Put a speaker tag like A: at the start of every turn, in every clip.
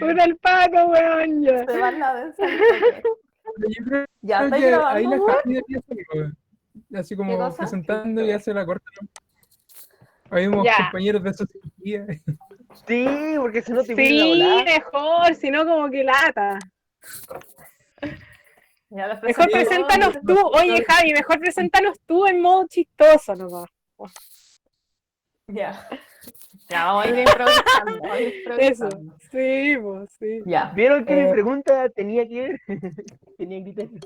A: Puta el Paco, weón, ya.
B: Se van la vez al toque.
C: Yo creo
B: ¿Ya estáis
C: que
B: grabando,
C: ahí la
B: weón?
C: Javi debería hacerlo, así
B: ¿Qué
C: como
B: cosa?
C: presentando y hace la corta. Habíamos
A: Ya.
C: compañeros de sociología.
D: Sí, porque si no te viene la
A: Sí,
D: volada.
A: mejor, si no como que lata.
B: Ya los
A: Mejor
B: presento.
A: preséntanos tú. Oye, Javi, mejor preséntanos tú en modo chistoso nomás.
B: Ya. Ya, vamos a ir improvisando. Vamos a ir
A: Eso.
B: improvisando.
A: Sí, pues, sí.
B: Ya.
D: ¿Vieron que mi pregunta tenía que tenía criterio?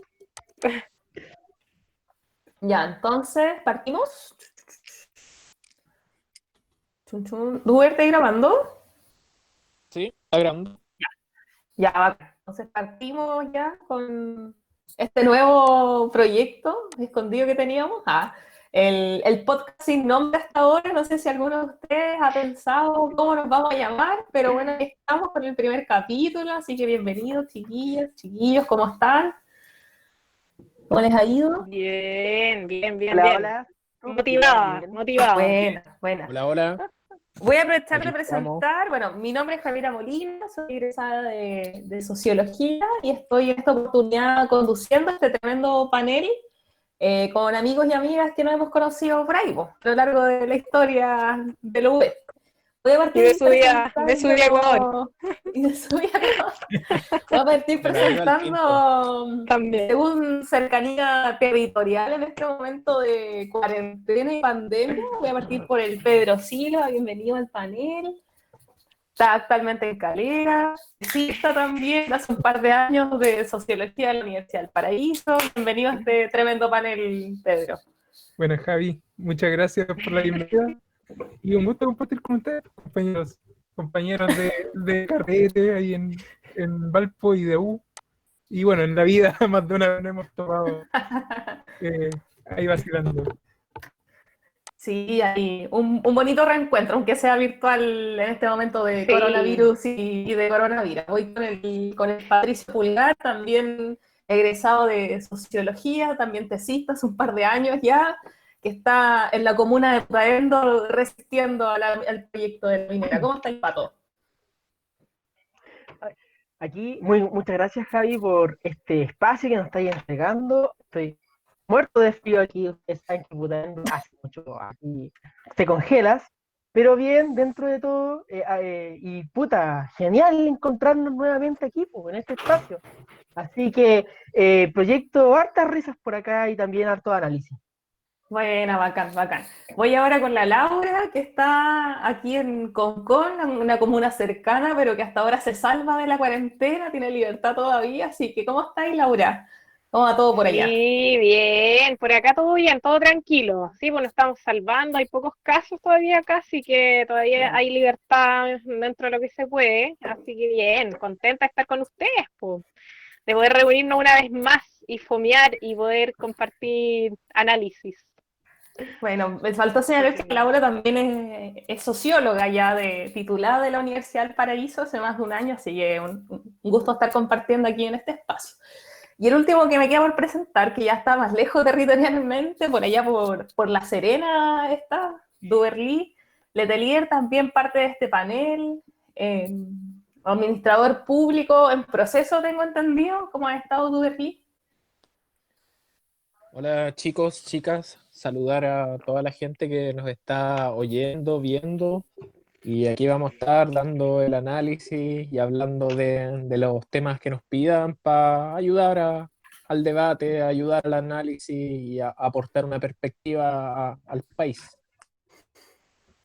B: Ya, entonces, ¿partimos? Chun, chun. ¿Duber, estás grabando?
E: Sí, está grabando.
B: Ya, bacán. Entonces partimos ya con este nuevo proyecto escondido que teníamos. El podcast sin nombre hasta ahora. No sé si alguno de ustedes ha pensado cómo nos vamos a llamar, pero bueno, aquí estamos con el primer capítulo, así que bienvenidos, chiquillas, chiquillos, ¿cómo están? ¿Cómo les ha ido?
A: Bien, bien, bien,
D: Hola,
A: bien.
D: hola.
A: Motivada,
D: Bien.
A: motivada.
B: Buena, buena.
E: Hola, hola.
B: Voy a aprovechar
E: Aquí
B: de presentar, bueno, mi nombre es Javiera Molina, soy egresada de Sociología y estoy en esta oportunidad conduciendo este tremendo panel con amigos y amigas que nos hemos conocido por ahí, a lo largo de la historia de la UB. Voy a
A: Y
B: partir
A: de su día a Ecuador
B: y de su vida a Ecuador. Voy a partir
E: De la Viva al
B: presentando,
A: también.
B: según cercanía territorial en este momento de cuarentena y pandemia, voy a partir por el Pedro Silva, bienvenido al panel. Está actualmente en Calera, sí, está también hace un par de años de Sociología de la Universidad del Paraíso. Bienvenido a este tremendo panel, Pedro.
C: Bueno, Javi, muchas gracias por la bienvenida. Y un gusto compartir con ustedes, compañeros de carrete ahí en Valpo y de U. Y bueno, en la vida más de una vez nos hemos topado ahí vacilando.
B: Sí, hay un bonito reencuentro, aunque sea virtual en este momento de
A: Sí.
B: coronavirus y de coronavirus. Voy con el Patricio Pulgar, también egresado de Sociología, también tesista hace un par de años ya, que está en la comuna de Putaendo resistiendo al proyecto de la minera. ¿Cómo está el Pato?
D: Aquí, muchas gracias, Javi, por este espacio que nos estáis entregando. Estoy muerto de frío aquí. Ustedes saben que Putaendo hace mucho, aquí te congelas, pero bien, dentro de todo. Y puta, genial encontrarnos nuevamente aquí, en este espacio. Así que proyecto hartas risas por acá y también harto análisis.
B: Buena, bacán, bacán. Voy ahora con la Laura, que está aquí en Concón, una comuna cercana, pero que hasta ahora se salva de la cuarentena, tiene libertad todavía. Así que, ¿cómo estáis, Laura? ¿Cómo va todo por allá?
A: Sí, bien, por acá todo bien, todo tranquilo. Sí, bueno, estamos salvando, hay pocos casos todavía acá, así que todavía hay libertad dentro de lo que se puede. Así que bien, contenta de estar con ustedes, pues, de poder reunirnos una vez más y fomear y poder compartir análisis.
B: Bueno, me faltó señalar que Laura también es socióloga ya titulada de la Universidad del Paraíso hace más de un año, así que un gusto estar compartiendo aquí en este espacio. Y el último que me queda por presentar, que ya está más lejos territorialmente, por allá por La Serena está, Duberly Letelier, también parte de este panel, administrador público en proceso, tengo entendido. ¿Cómo ha estado Duberly?
E: Hola chicos, chicas, saludar a toda la gente que nos está oyendo, viendo, y aquí vamos a estar dando el análisis y hablando de los temas que nos pidan para ayudar al debate, ayudar al análisis y a aportar una perspectiva al país.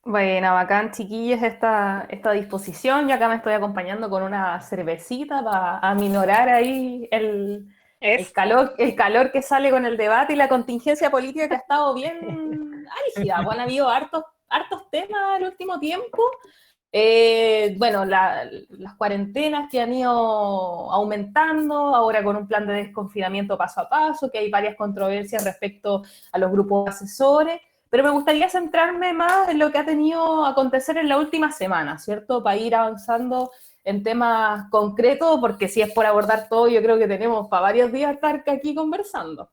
B: Bueno, bacán, chiquillos, esta disposición. Yo acá me estoy acompañando con una cervecita para aminorar ahí
A: Es
B: el calor que sale con el debate y la contingencia política que ha estado bien álgida. Bueno, ha habido hartos temas el último tiempo. Bueno, las cuarentenas que han ido aumentando, ahora con un plan de desconfinamiento paso a paso, que hay varias controversias respecto a los grupos asesores, pero me gustaría centrarme más en lo que ha tenido a acontecer en la última semana, ¿cierto? Para ir avanzando en temas concretos, porque si es por abordar todo, yo creo que tenemos para varios días estar aquí conversando.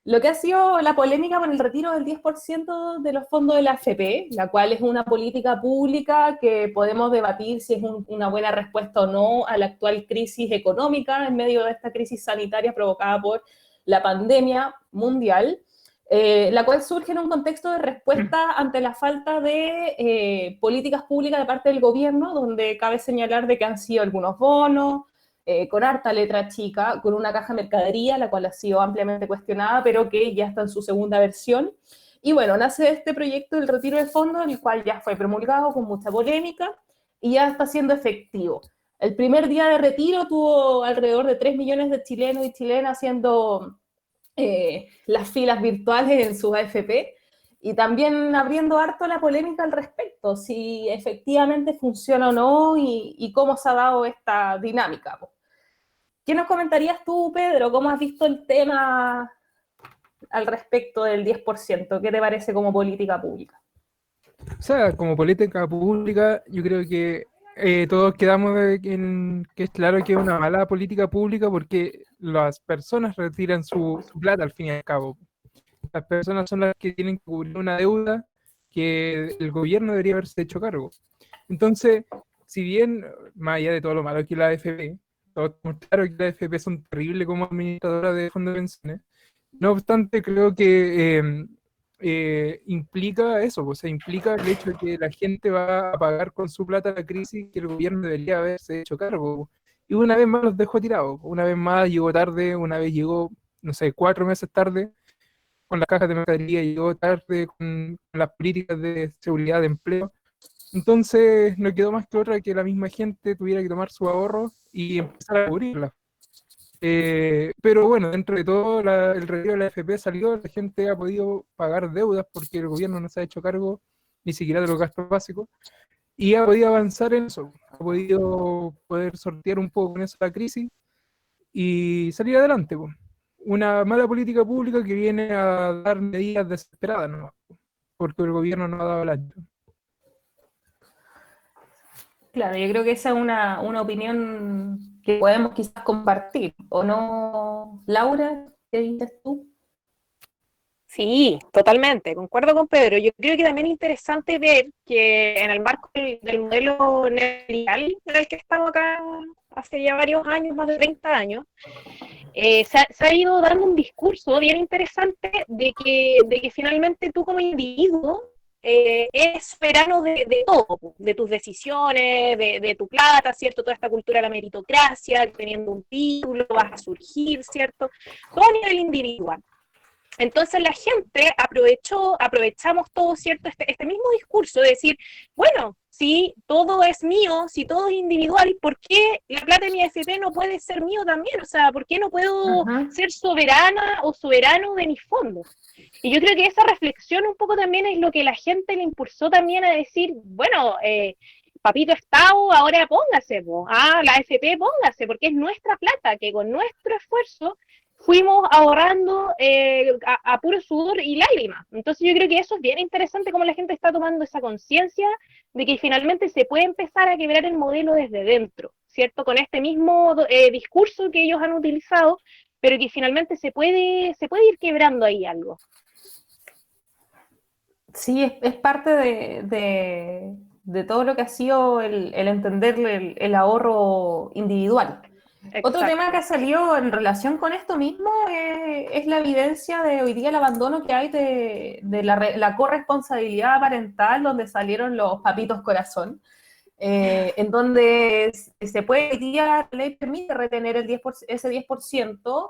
B: lo que ha sido la polémica por el retiro del 10% de los fondos de la AFP, la cual es una política pública que podemos debatir si es una buena respuesta o no a la actual crisis económica en medio de esta crisis sanitaria provocada por la pandemia mundial, la cual surge en un contexto de respuesta ante la falta de políticas públicas de parte del gobierno, donde cabe señalar de que han sido algunos bonos, con harta letra chica, con una caja de mercadería, la cual ha sido ampliamente cuestionada, pero que ya está en su segunda versión. Y bueno, nace este proyecto del retiro de fondos, el cual ya fue promulgado con mucha polémica y ya está siendo efectivo. El primer día de retiro tuvo alrededor de 3 millones de chilenos y chilenas haciendo las filas virtuales en sus AFP, y también abriendo harto la polémica al respecto, si efectivamente funciona o no y cómo se ha dado esta dinámica. ¿Qué nos comentarías tú, Pedro? ¿Cómo has visto el tema al respecto del 10%? ¿Qué te parece como política pública?
C: O sea, como política pública, yo creo que todos quedamos en que es claro que es una mala política pública porque las personas retiran su plata al fin y al cabo. Las personas son las que tienen que cubrir una deuda que el gobierno debería haberse hecho cargo. Entonces, si bien, más allá de todo lo malo que la AFP, todos estamos claros que la AFP son terribles como administradora de fondos de pensiones, no obstante, creo que implica eso, o sea, implica el hecho de que la gente va a pagar con su plata la crisis que el gobierno debería haberse hecho cargo. Y una vez más los dejó tirados, una vez más llegó tarde, una vez llegó, no sé, 4 meses tarde con las cajas de mercadería, llegó tarde con las políticas de seguridad de empleo. Entonces no quedó más que otra que la misma gente tuviera que tomar su ahorro y empezar a cubrirla. Pero bueno, dentro de todo el retiro de la AFP salió, la gente ha podido pagar deudas porque el gobierno no se ha hecho cargo ni siquiera de los gastos básicos y ha podido avanzar en eso, ha podido poder sortear un poco con esa crisis y salir adelante, pues. Una mala política pública que viene a dar medidas desesperadas, ¿no? Porque el gobierno no ha dado el ancho.
B: Claro, yo creo que esa es una opinión que podemos quizás compartir, ¿o no, Laura? ¿Qué dices tú?
A: Sí, totalmente, concuerdo con Pedro. Yo creo que también es interesante ver que en el marco del modelo neoliberal en el que estamos acá hace ya varios años, más de 30 años, se ha ido dando un discurso bien interesante de que finalmente tú como individuo eres soberano de todo, de tus decisiones, de tu plata, ¿cierto? Toda esta cultura de la meritocracia, teniendo un título, vas a surgir, ¿cierto? Todo a nivel individual. Entonces la gente aprovechamos todo, ¿cierto? Este mismo discurso de decir, bueno, si todo es mío, si todo es individual, ¿por qué la plata de mi AFP no puede ser mío también? O sea, ¿por qué no puedo ser soberana o soberano de mis fondos? Y yo creo que esa reflexión un poco también es lo que la gente le impulsó también a decir, bueno, papito Estado, ahora póngase, la AFP póngase, porque es nuestra plata, que con nuestro esfuerzo fuimos ahorrando a puro sudor y lágrimas. Entonces yo creo que eso es bien interesante cómo la gente está tomando esa conciencia de que finalmente se puede empezar a quebrar el modelo desde dentro, ¿cierto? Con este mismo discurso que ellos han utilizado, pero que finalmente se puede ir quebrando ahí algo.
B: Sí, es parte de todo lo que ha sido el entender el ahorro individual.
A: Exacto.
B: Otro tema que ha salido en relación con esto mismo es la evidencia de hoy día el abandono que hay de la corresponsabilidad parental, donde salieron los papitos corazón, en donde se puede, hoy día la ley permite retener ese 10%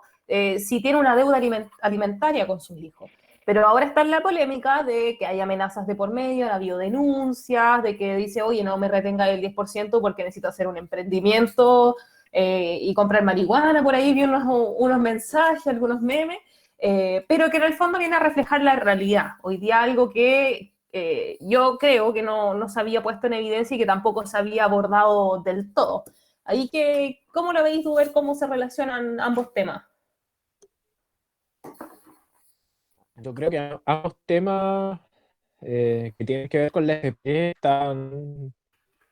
B: si tiene una deuda alimentaria con sus hijos. Pero ahora está en la polémica de que hay amenazas de por medio, ha habido denuncias, de que dice, oye, no me retenga el 10% porque necesito hacer un emprendimiento y comprar marihuana. Por ahí vi unos mensajes, algunos memes, pero que en el fondo viene a reflejar la realidad. Hoy día algo que yo creo que no se había puesto en evidencia y que tampoco se había abordado del todo. Ahí que, ¿cómo lo veis tú, ver cómo se relacionan ambos temas?
E: Yo creo que ambos temas que tienen que ver con la FP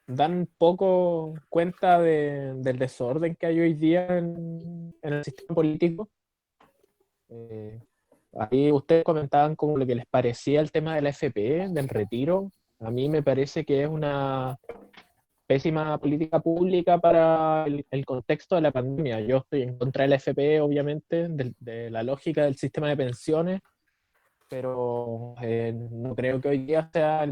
E: dan poco cuenta del desorden que hay hoy día en el sistema político. ahí ustedes comentaban como lo que les parecía el tema de la FP, del retiro. A mí me parece que es una pésima política pública para el contexto de la pandemia. Yo estoy en contra de la FP, obviamente, de la lógica del sistema de pensiones, pero no creo que hoy día sea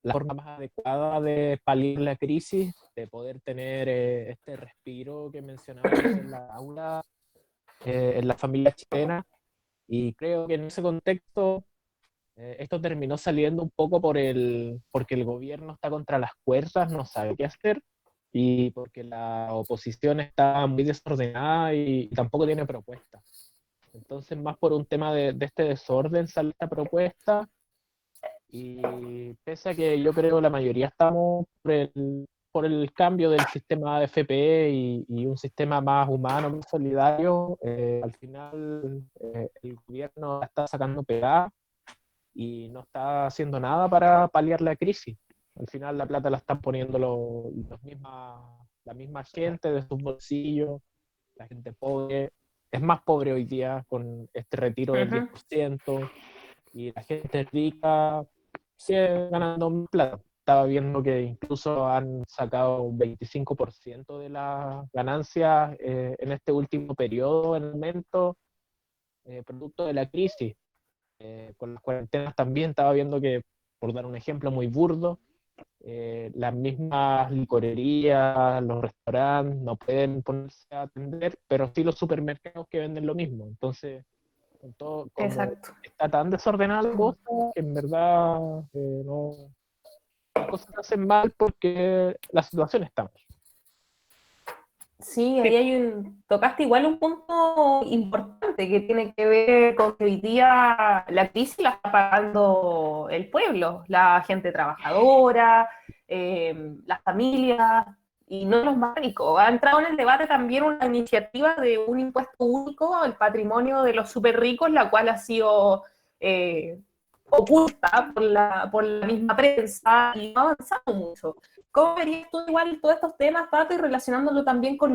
E: la forma más adecuada de paliar la crisis, de poder tener este respiro que mencionábamos en la aula, en la familia chilena. Y creo que en ese contexto esto terminó saliendo un poco porque el gobierno está contra las cuerdas, no sabe qué hacer, y porque la oposición está muy desordenada y tampoco tiene propuestas. Entonces, más por un tema de este desorden sale esta propuesta, y pese a que yo creo la mayoría estamos por el cambio del sistema de FP y un sistema más humano, más solidario, al final el gobierno la está sacando pegada y no está haciendo nada para paliar la crisis. Al final la plata la están poniendo la misma gente de sus bolsillos, la gente pobre. Es más pobre hoy día con este retiro del 10%, y la gente rica sigue ganando más plata. Estaba viendo que incluso han sacado un 25% de las ganancias en este último periodo en aumento, producto de la crisis. Con las cuarentenas también estaba viendo que, por dar un ejemplo muy burdo, las mismas licorerías, los restaurantes no pueden ponerse a atender, pero sí los supermercados que venden lo mismo. Entonces, con todo, como
B: Exacto.
E: está tan desordenada la cosa, que en verdad no, las cosas se hacen mal porque la situación está mal.
B: Sí, ahí tocaste igual un punto importante que tiene que ver con que hoy día la crisis la está pagando el pueblo, la gente trabajadora, las familias y no los más ricos. Ha entrado en el debate también una iniciativa de un impuesto único al patrimonio de los súper ricos, la cual ha sido oculta por la misma prensa y no ha avanzado mucho. ¿Cómo verías tú igual todos estos temas, Pato, y relacionándolo también con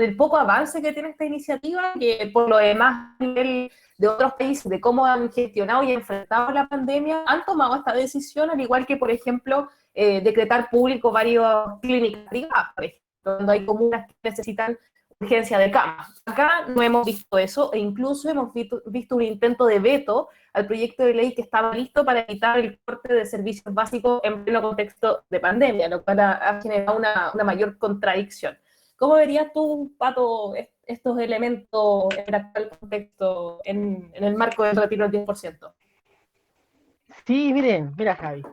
B: el poco avance que tiene esta iniciativa, que por lo demás, a nivel de otros países, de cómo han gestionado y enfrentado la pandemia, han tomado esta decisión, al igual que, por ejemplo, decretar público varias clínicas privadas, por ejemplo, cuando hay comunas que necesitan urgencia de cama? Acá no hemos visto eso, e incluso hemos visto un intento de veto al proyecto de ley que estaba listo para evitar el corte de servicios básicos en pleno contexto de pandemia, lo cual ha generado una mayor contradicción. ¿Cómo verías tú, Pato, estos elementos en el actual contexto, en el marco del retiro del 10%?
D: Sí, mira Javi.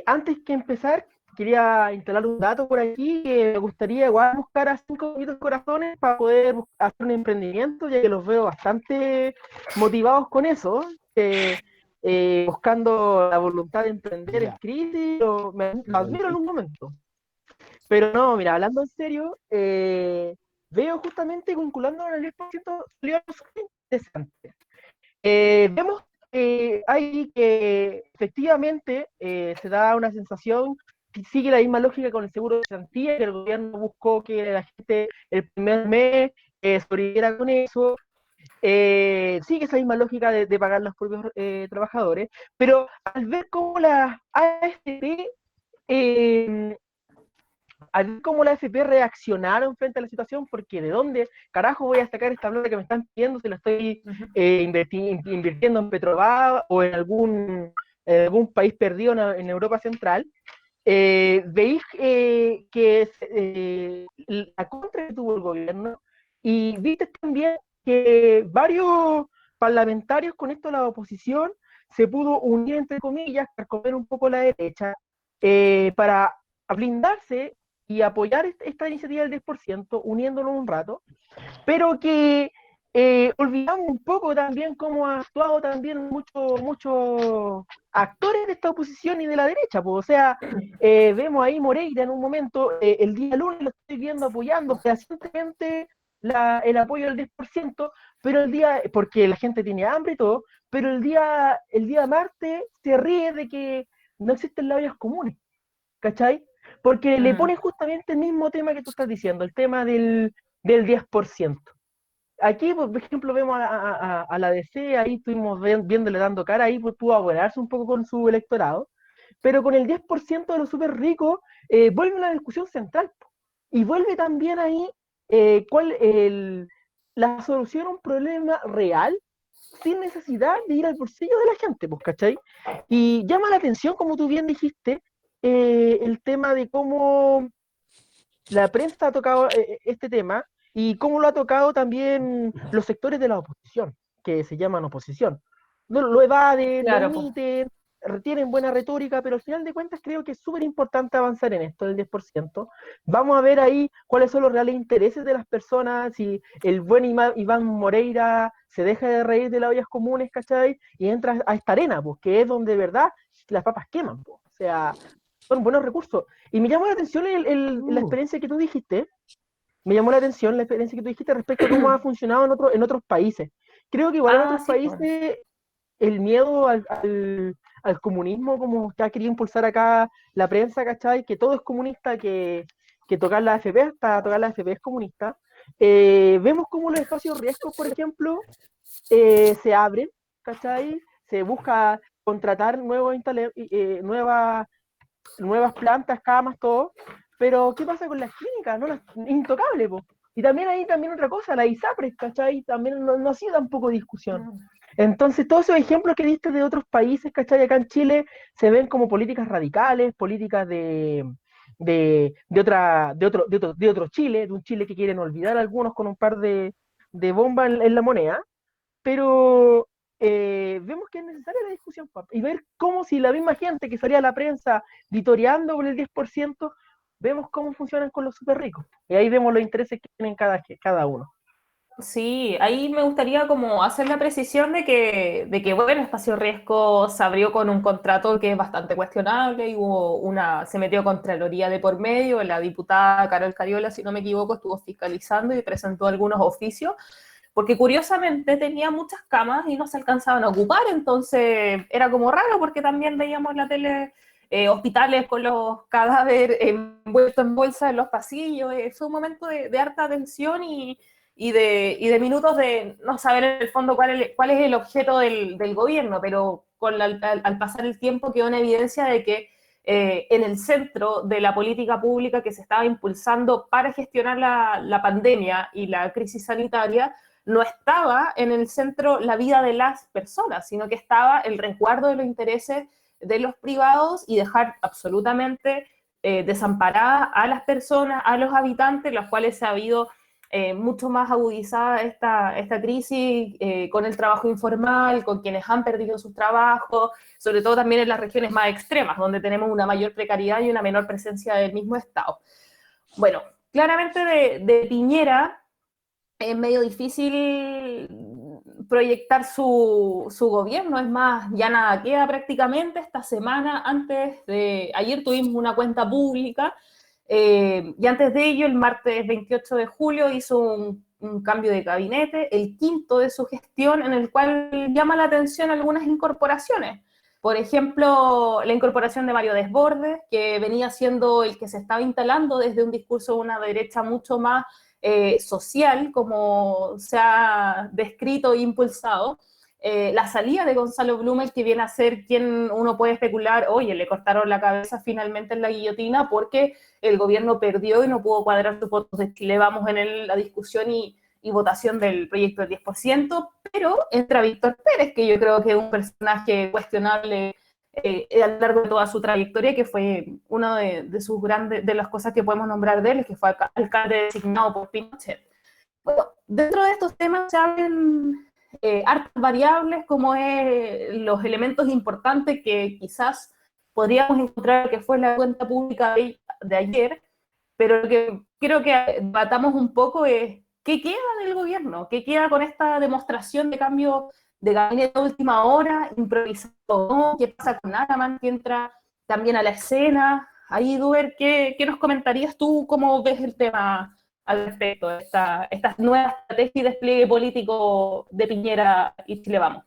D: Antes que empezar, quería instalar un dato por aquí que me gustaría igual buscar a 5 corazones para poder hacer un emprendimiento, ya que los veo bastante motivados con eso, buscando la voluntad de emprender en crisis, lo admiro en un momento. Pero no, mira, hablando en serio, veo justamente vinculando en el 10% salió algo súper interesante. Vemos ahí que efectivamente se da una sensación que sigue la misma lógica con el seguro de cesantía, que el gobierno buscó que la gente el primer mes sobreviviera con eso. Sigue esa misma lógica de pagar los propios trabajadores, pero al ver cómo la AFP a ver cómo la AFP reaccionaron frente a la situación, porque de dónde carajo voy a sacar esta plata que me están pidiendo si la estoy invirtiendo en Petrobras o en algún país perdido en Europa Central. Veis que la contra que tuvo el gobierno, y viste también que varios parlamentarios con esto de la oposición se pudo unir, entre comillas, para comer un poco la derecha, para blindarse y apoyar esta iniciativa del 10%, uniéndolo un rato, pero que olvidamos un poco también cómo ha actuado también muchos actores de esta oposición y de la derecha. Pues, o sea, vemos ahí Moreira en un momento, el día lunes lo estoy viendo apoyando fehacientemente el apoyo del 10%, pero porque la gente tiene hambre y todo, pero el día martes se ríe de que no existen las ollas comunes, ¿cachai? Porque le ponen justamente el mismo tema que tú estás diciendo, el tema del 10%. aquí, por ejemplo, vemos a la DC, ahí estuvimos viéndole dando cara, ahí pues, pudo abonarse un poco con su electorado, pero con el 10% de los súper ricos, vuelve una discusión central. Y vuelve también ahí la solución a un problema real sin necesidad de ir al bolsillo de la gente, pues, ¿cachai? Y llama la atención, como tú bien dijiste, el tema de cómo la prensa ha tocado este tema y cómo lo ha tocado también los sectores de la oposición, que se llaman oposición. No, lo evaden, lo
B: Claro, pues.
D: omiten, tienen buena retórica, pero al final de cuentas creo que es súper importante avanzar en esto del 10%. Vamos a ver ahí cuáles son los reales intereses de las personas, si el buen Iván Moreira se deja de reír de las ollas comunes, ¿cachai? Y entra a esta arena, pues, que es donde de verdad las papas queman, pues. O sea, son buenos recursos. Y me llamó la atención la experiencia que tú dijiste, me llamó la atención la experiencia que tú dijiste respecto a cómo ha funcionado en otros países. Creo que igual en otros
B: Sí, pues.
D: países el miedo al comunismo, como que ha querido impulsar acá la prensa, ¿cachai? Que todo es comunista, que tocar la AFP, hasta tocar la AFP es comunista. Vemos cómo los espacios riesgos, por ejemplo, se abren, ¿cachai? Se busca contratar nuevas plantas, camas, todo, pero ¿qué pasa con las clínicas? No, intocable, po. Y también hay también otra cosa, la ISAPRES, ¿cachai? También no ha sido tampoco discusión. Entonces, todos esos ejemplos que diste de otros países, ¿cachai? Acá en Chile se ven como políticas radicales, políticas de otro Chile, de un Chile que quieren olvidar algunos con un par de bombas en la moneda, pero vemos que es necesaria la discusión y ver cómo si la misma gente que salía a la prensa vitoreando por el 10%, vemos cómo funcionan con los súper ricos. Y ahí vemos los intereses que tienen cada uno.
B: Sí, ahí me gustaría como hacer la precisión de que bueno, Espacio Riesgo se abrió con un contrato que es bastante cuestionable y se metió Contraloría de por medio, la diputada Carol Cariola, si no me equivoco, estuvo fiscalizando y presentó algunos oficios, porque curiosamente tenía muchas camas y no se alcanzaban a ocupar, entonces era como raro porque también veíamos en la tele hospitales con los cadáveres envueltos en bolsa en los pasillos, fue un momento de harta tensión y de minutos de no saber en el fondo cuál es el objeto del gobierno, pero al pasar el tiempo quedó en evidencia de que en el centro de la política pública que se estaba impulsando para gestionar la pandemia y la crisis sanitaria, no estaba en el centro la vida de las personas, sino que estaba el resguardo de los intereses de los privados y dejar absolutamente desamparada a las personas, a los habitantes, los cuales se ha habido mucho más agudizada esta crisis con el trabajo informal, con quienes han perdido sus trabajos, sobre todo también en las regiones más extremas, donde tenemos una mayor precariedad y una menor presencia del mismo Estado. Bueno, claramente de Piñera es medio difícil proyectar su gobierno, es más, ya nada queda prácticamente. Esta semana, ayer tuvimos una cuenta pública, y antes de ello, el martes 28 de julio, hizo un cambio de gabinete, el quinto de su gestión, en el cual llama la atención algunas incorporaciones. Por ejemplo, la incorporación de Mario Desbordes, que venía siendo el que se estaba instalando desde un discurso de una derecha mucho más social, como se ha descrito e impulsado. La salida de Gonzalo Blumel, que viene a ser quien uno puede especular, oye, le cortaron la cabeza finalmente en la guillotina porque el gobierno perdió y no pudo cuadrar sus votos de Chile Vamos en la discusión y votación del proyecto del 10%, pero entra Víctor Pérez, que yo creo que es un personaje cuestionable a lo largo de toda su trayectoria, que fue una de sus grandes, de las cosas que podemos nombrar de él, que fue alcalde designado por Pinochet. Bueno, dentro de estos temas se abren hartas variables, como es los elementos importantes que quizás podríamos encontrar que fue la cuenta pública de ayer, pero lo que quiero que debatamos un poco es qué queda del gobierno, qué queda con esta demostración de cambio de gabinete a última hora, improvisado, ¿no? ¿Qué pasa con Araman, que entra también a la escena? Ahí, Duber, ¿qué nos comentarías tú? ¿Cómo ves el tema al respecto de esta nueva estrategia y despliegue político de Piñera y Chile Vamos?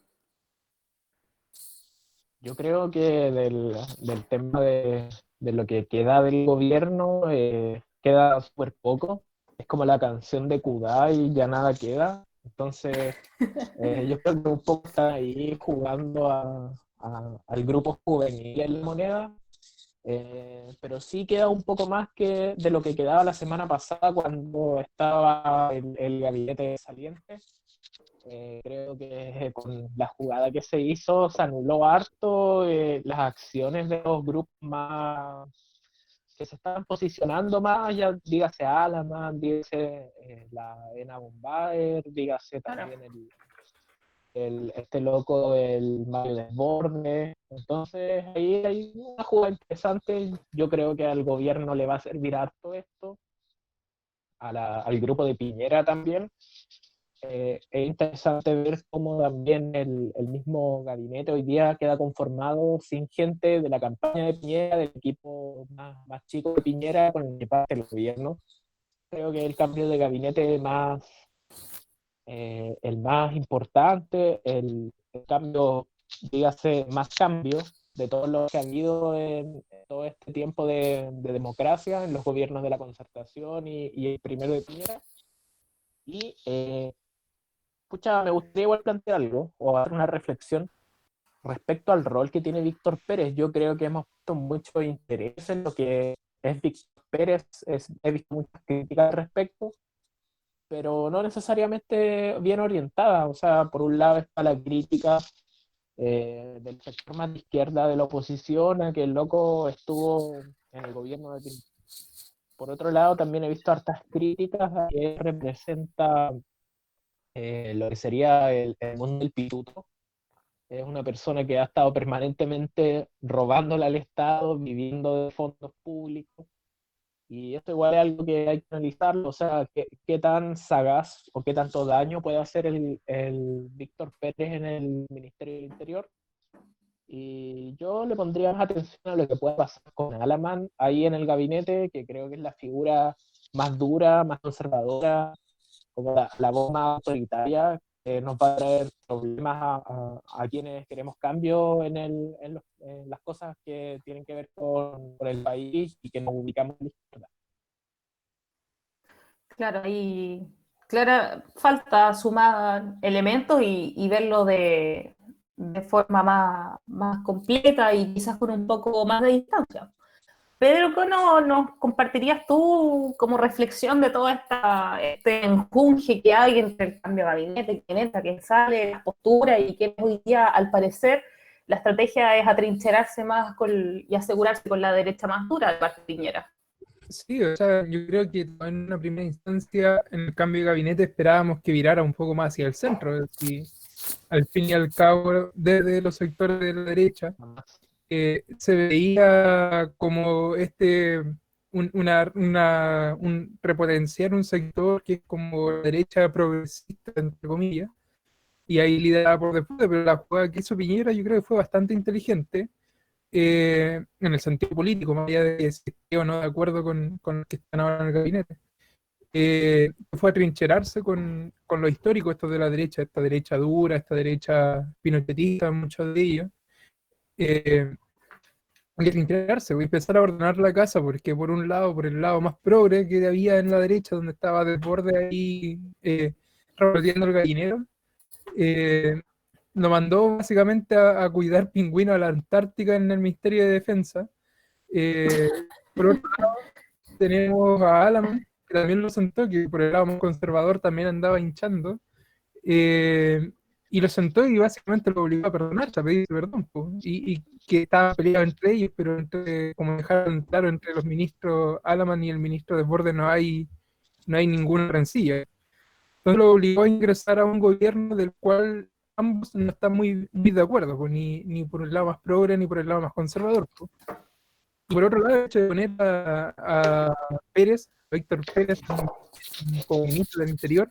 E: Yo creo que del tema de lo que queda del gobierno, queda súper poco. Es como la canción de Kudai, ya nada queda. Entonces, yo creo que un poco está ahí jugando al grupo juvenil en la moneda, pero sí queda un poco más que de lo que quedaba la semana pasada cuando estaba el gabinete saliente. Creo que con la jugada que se hizo se anuló harto las acciones de los grupos más que se están posicionando más, ya dígase Alaman, dígase la ENA Bombaer, dígase también este loco, el Mario Desbordes. Entonces ahí hay una jugada interesante. Yo creo que al gobierno le va a servir harto esto, al grupo de Piñera también. Es interesante ver cómo también el mismo gabinete hoy día queda conformado sin gente de la campaña de Piñera, del equipo más chico de Piñera con el que parte el gobierno. Creo que el cambio de gabinete el más importante, el cambio, dígase, más cambio de todo lo que ha habido en todo este tiempo de democracia en los gobiernos de la Concertación y el primero de Piñera. Y me gustaría igual plantear algo o hacer una reflexión respecto al rol que tiene Víctor Pérez. Yo creo que hemos puesto mucho interés en lo que es Víctor Pérez, he visto muchas críticas al respecto, pero no necesariamente bien orientada. O sea, por un lado está la crítica del sector más de izquierda de la oposición a que el loco estuvo en el gobierno de Piñera. Por otro lado, también he visto hartas críticas a que representa lo que sería el mundo del pituto. Es una persona que ha estado permanentemente robándole al Estado, viviendo de fondos públicos. Y esto igual es algo que hay que analizarlo, o sea, qué tan sagaz o qué tanto daño puede hacer el Víctor Pérez en el Ministerio del Interior. Y yo le pondría más atención a lo que puede pasar con Alaman ahí en el gabinete, que creo que es la figura más dura, más conservadora, como la voz más autoritaria, que nos va a traer problemas a quienes queremos cambio en las cosas que tienen que ver con el país y que nos ubicamos en la izquierda.
B: Claro, y claro, falta sumar elementos y verlo de forma más completa y quizás con un poco más de distancia. Pedro, ¿qué nos compartirías tú como reflexión de todo este enjunje que hay entre el cambio de gabinete, quién entra, quién sale, la postura y que hoy día, al parecer, la estrategia es atrincherarse más y asegurarse con la derecha más dura de parte de Piñera?
C: Sí, o sea, yo creo que en una primera instancia, en el cambio de gabinete esperábamos que virara un poco más hacia el centro, y al fin y al cabo, desde los sectores de la derecha, se veía como repotenciar un sector que es como la derecha progresista, entre comillas, y ahí liderada por después, pero la jugada que hizo Piñera yo creo que fue bastante inteligente, en el sentido político, más allá de si estoy o no de acuerdo con los que están ahora en el gabinete. Fue atrincherarse con lo histórico, esto de la derecha, esta derecha dura, esta derecha pinochetista, muchos de ellos. Y atrincherarse, voy a empezar a ordenar la casa, porque por un lado, por el lado más progre que había en la derecha, donde estaba Desbordes ahí repartiendo el gallinero, lo mandó básicamente a cuidar pingüinos a la Antártica en el Ministerio de Defensa. Por otro lado, tenemos a Alaman, que también lo sentó, que por el lado más conservador también andaba hinchando, y lo sentó y básicamente lo obligó a perdonarse, a pedir perdón, y que estaban peleados entre ellos, pero como dejaron claro, entre los ministros Alaman y el ministro Desbordes no hay ninguna rencilla. Entonces lo obligó a ingresar a un gobierno del cual ambos no están muy de acuerdo, pues, ni por el lado más progre ni por el lado más conservador. Pues. Y por otro lado, el hecho de poner a Pérez, a Víctor Pérez, como ministro del Interior,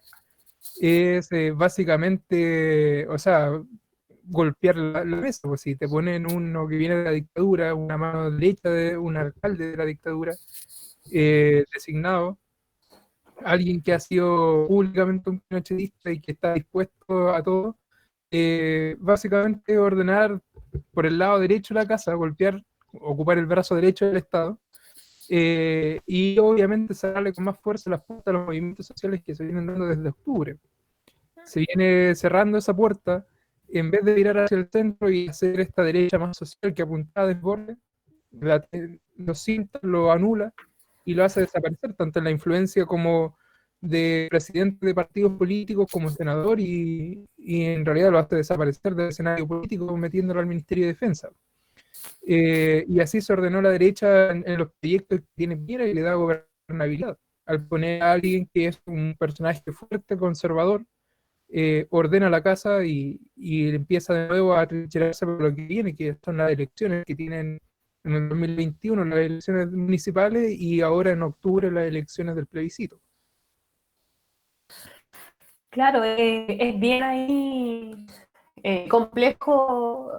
C: es básicamente, o sea, golpear la mesa. Pues si te ponen uno que viene de la dictadura, una mano derecha de un alcalde de la dictadura, designado, alguien que ha sido públicamente un pinochetista y que está dispuesto a todo, básicamente ordenar por el lado derecho de la casa, golpear, ocupar el brazo derecho del Estado, y obviamente cerrarle con más fuerza las puertas a los movimientos sociales que se vienen dando desde octubre. se viene cerrando esa puerta, en vez de mirar hacia el centro y hacer esta derecha más social que apuntaba desborde, lo sienta, lo anula y lo hace desaparecer, tanto en la influencia como de presidente de partidos políticos como senador, y en realidad lo hace desaparecer del escenario político metiéndolo al Ministerio de Defensa. Y así se ordenó la derecha en los proyectos que tiene Piñera y le da gobernabilidad. Al poner a alguien que es un personaje fuerte, conservador, ordena la casa y empieza de nuevo a atrincherarse por lo que viene, que son las elecciones que tienen en el 2021, las elecciones municipales, y ahora en octubre las elecciones del plebiscito.
B: Claro, es bien ahí complejo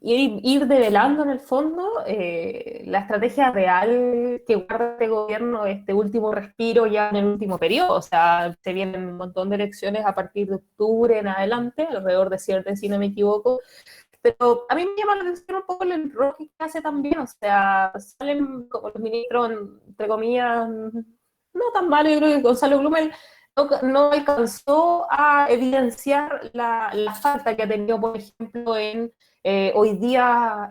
B: ir develando en el fondo la estrategia real que guarda este gobierno, este último respiro ya en el último periodo. O sea, se vienen un montón de elecciones a partir de octubre en adelante, alrededor de 7, si no me equivoco. Pero a mí me llama la atención un poco el enroque que hace también. O sea, salen como los ministros, entre comillas, no tan malo. Yo creo que Gonzalo Blumel no alcanzó a evidenciar la falta que ha tenido, por ejemplo, en hoy día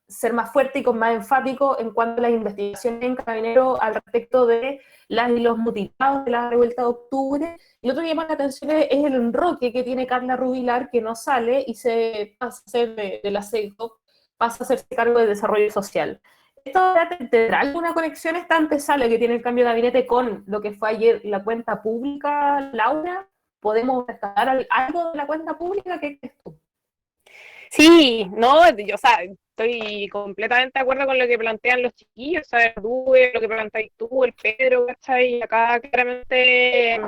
B: ser más fuerte y con más enfático en cuanto a las investigaciones en Carabineros al respecto de las y los mutilados de la revuelta de octubre. Y lo otro que llama la atención es el enroque que tiene Carla Rubilar, que no sale y se pasa a ser de la SECO, pasa a hacerse cargo de desarrollo social. ¿Esto tendrá alguna conexión esta antesala que tiene el cambio de gabinete con lo que fue ayer la cuenta pública, Laura? ¿Podemos rescatar algo de la cuenta pública? ¿Qué crees tú?
A: Sí, no, yo, o sea, estoy completamente de acuerdo con lo que plantean los chiquillos, o sea, tú, lo que planteáis tú, el Pedro, ¿cachai? Acá claramente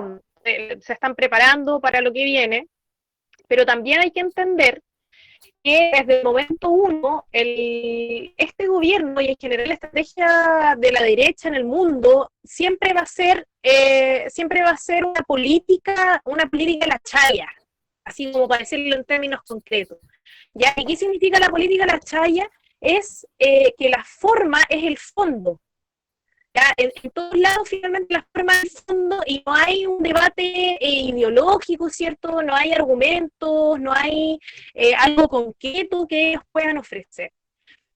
A: se están preparando para lo que viene, pero también hay que entender que desde el momento uno, este gobierno y en general la estrategia de la derecha en el mundo siempre va a ser una política de la chaya, así como para decirlo en términos concretos. ¿Ya? ¿Y qué significa la política de la chaya? Es que la forma es el fondo. ¿Ya? En todos lados finalmente la forma es el fondo y no hay un debate ideológico, ¿cierto? No hay argumentos, no hay algo concreto que ellos puedan ofrecer.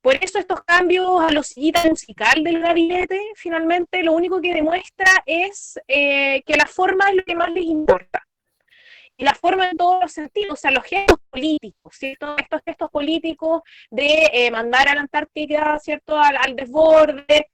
A: Por eso estos cambios a la sillita musical del gabinete, finalmente lo único que demuestra es que la forma es lo que más les importa. Y la forma en todos los sentidos, o sea, los gestos políticos, ¿cierto? Estos gestos políticos de mandar a la Antártida, ¿cierto? Al desborde,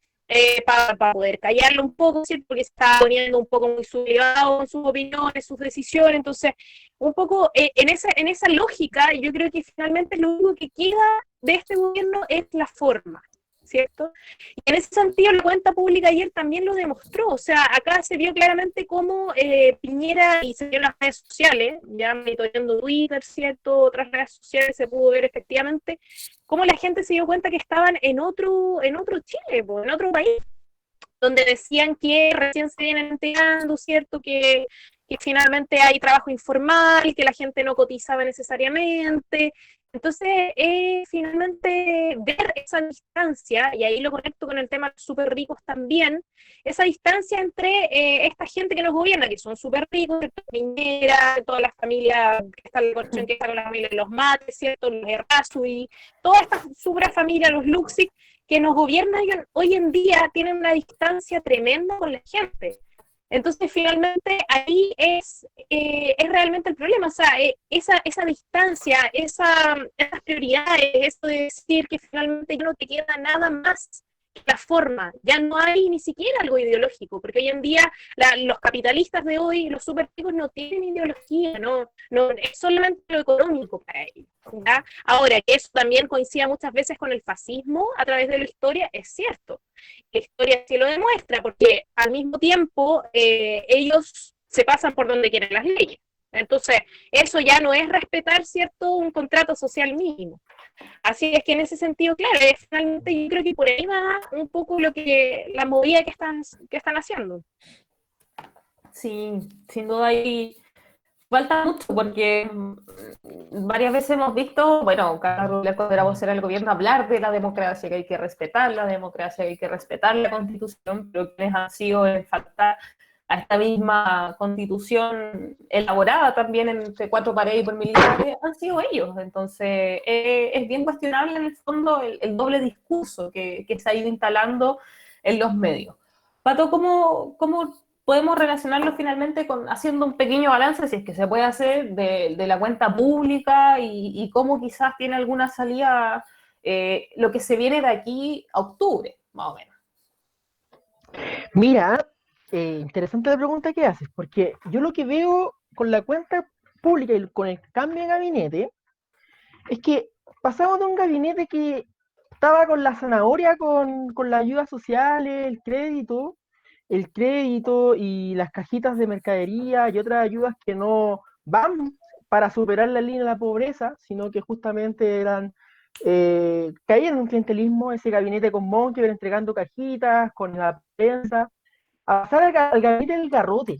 A: para poder callarlo un poco, ¿cierto? Porque se está poniendo un poco muy sublevado con sus opiniones, sus decisiones. Entonces, un poco en esa lógica, yo creo que finalmente lo único que queda de este gobierno es la forma, ¿cierto? Y en ese sentido la cuenta pública ayer también lo demostró, o sea, acá se vio claramente cómo Piñera, y se vio en las redes sociales, ya monitoreando Twitter, ¿cierto? Otras redes sociales se pudo ver efectivamente cómo la gente se dio cuenta que estaban en otro Chile, en otro país, donde decían que recién se vienen enterando, ¿cierto? Que finalmente hay trabajo informal, que la gente no cotizaba necesariamente. Entonces, finalmente ver esa distancia, y ahí lo conecto con el tema de los súper ricos también, esa distancia entre esta gente que nos gobierna, que son súper ricos, Piñera, todas las familias que están en la conexión, que están con la familia de los Mates, ¿cierto? Los Errázuriz, toda esta super familia, los Luxig, que nos gobiernan hoy en día, tienen una distancia tremenda con la gente. Entonces, finalmente, ahí es realmente el problema, o sea, esa distancia, esas prioridades, eso de decir que finalmente ya no te queda nada más que la forma, ya no hay ni siquiera algo ideológico, porque hoy en día los capitalistas de hoy, los súper ricos, no tienen ideología, no, es solamente lo económico para ellos, ¿ya? Ahora, que eso también coincide muchas veces con el fascismo a través de la historia, es cierto. La historia sí lo demuestra, porque al mismo tiempo ellos se pasan por donde quieren las leyes. Entonces, eso ya no es respetar, ¿cierto?, un contrato social mínimo. Así es que en ese sentido, claro, finalmente yo creo que por ahí va un poco la movida que están haciendo.
B: Sí, sin duda ahí falta mucho porque varias veces hemos visto, bueno, Carla Rubilar cuando era vocera del gobierno, hablar de la democracia, que hay que respetar la democracia, que hay que respetar la Constitución, pero quienes han sido en falta a esta misma constitución elaborada también entre cuatro paredes y por militares, han sido ellos. Entonces, es bien cuestionable en el fondo el doble discurso que se ha ido instalando en los medios. Pato, ¿cómo podemos relacionarlo finalmente con haciendo un pequeño balance, si es que se puede hacer, de la cuenta pública y cómo quizás tiene alguna salida lo que se viene de aquí a octubre, más o menos?
D: Mira, interesante la pregunta que haces, porque yo lo que veo con la cuenta pública y con el cambio de gabinete es que pasamos de un gabinete que estaba con la zanahoria, con las ayudas sociales, el crédito y las cajitas de mercadería y otras ayudas que no van para superar la línea de la pobreza, sino que justamente caían en un clientelismo, ese gabinete con Monkever entregando cajitas, con la prensa, a pasar al gabinete del garrote,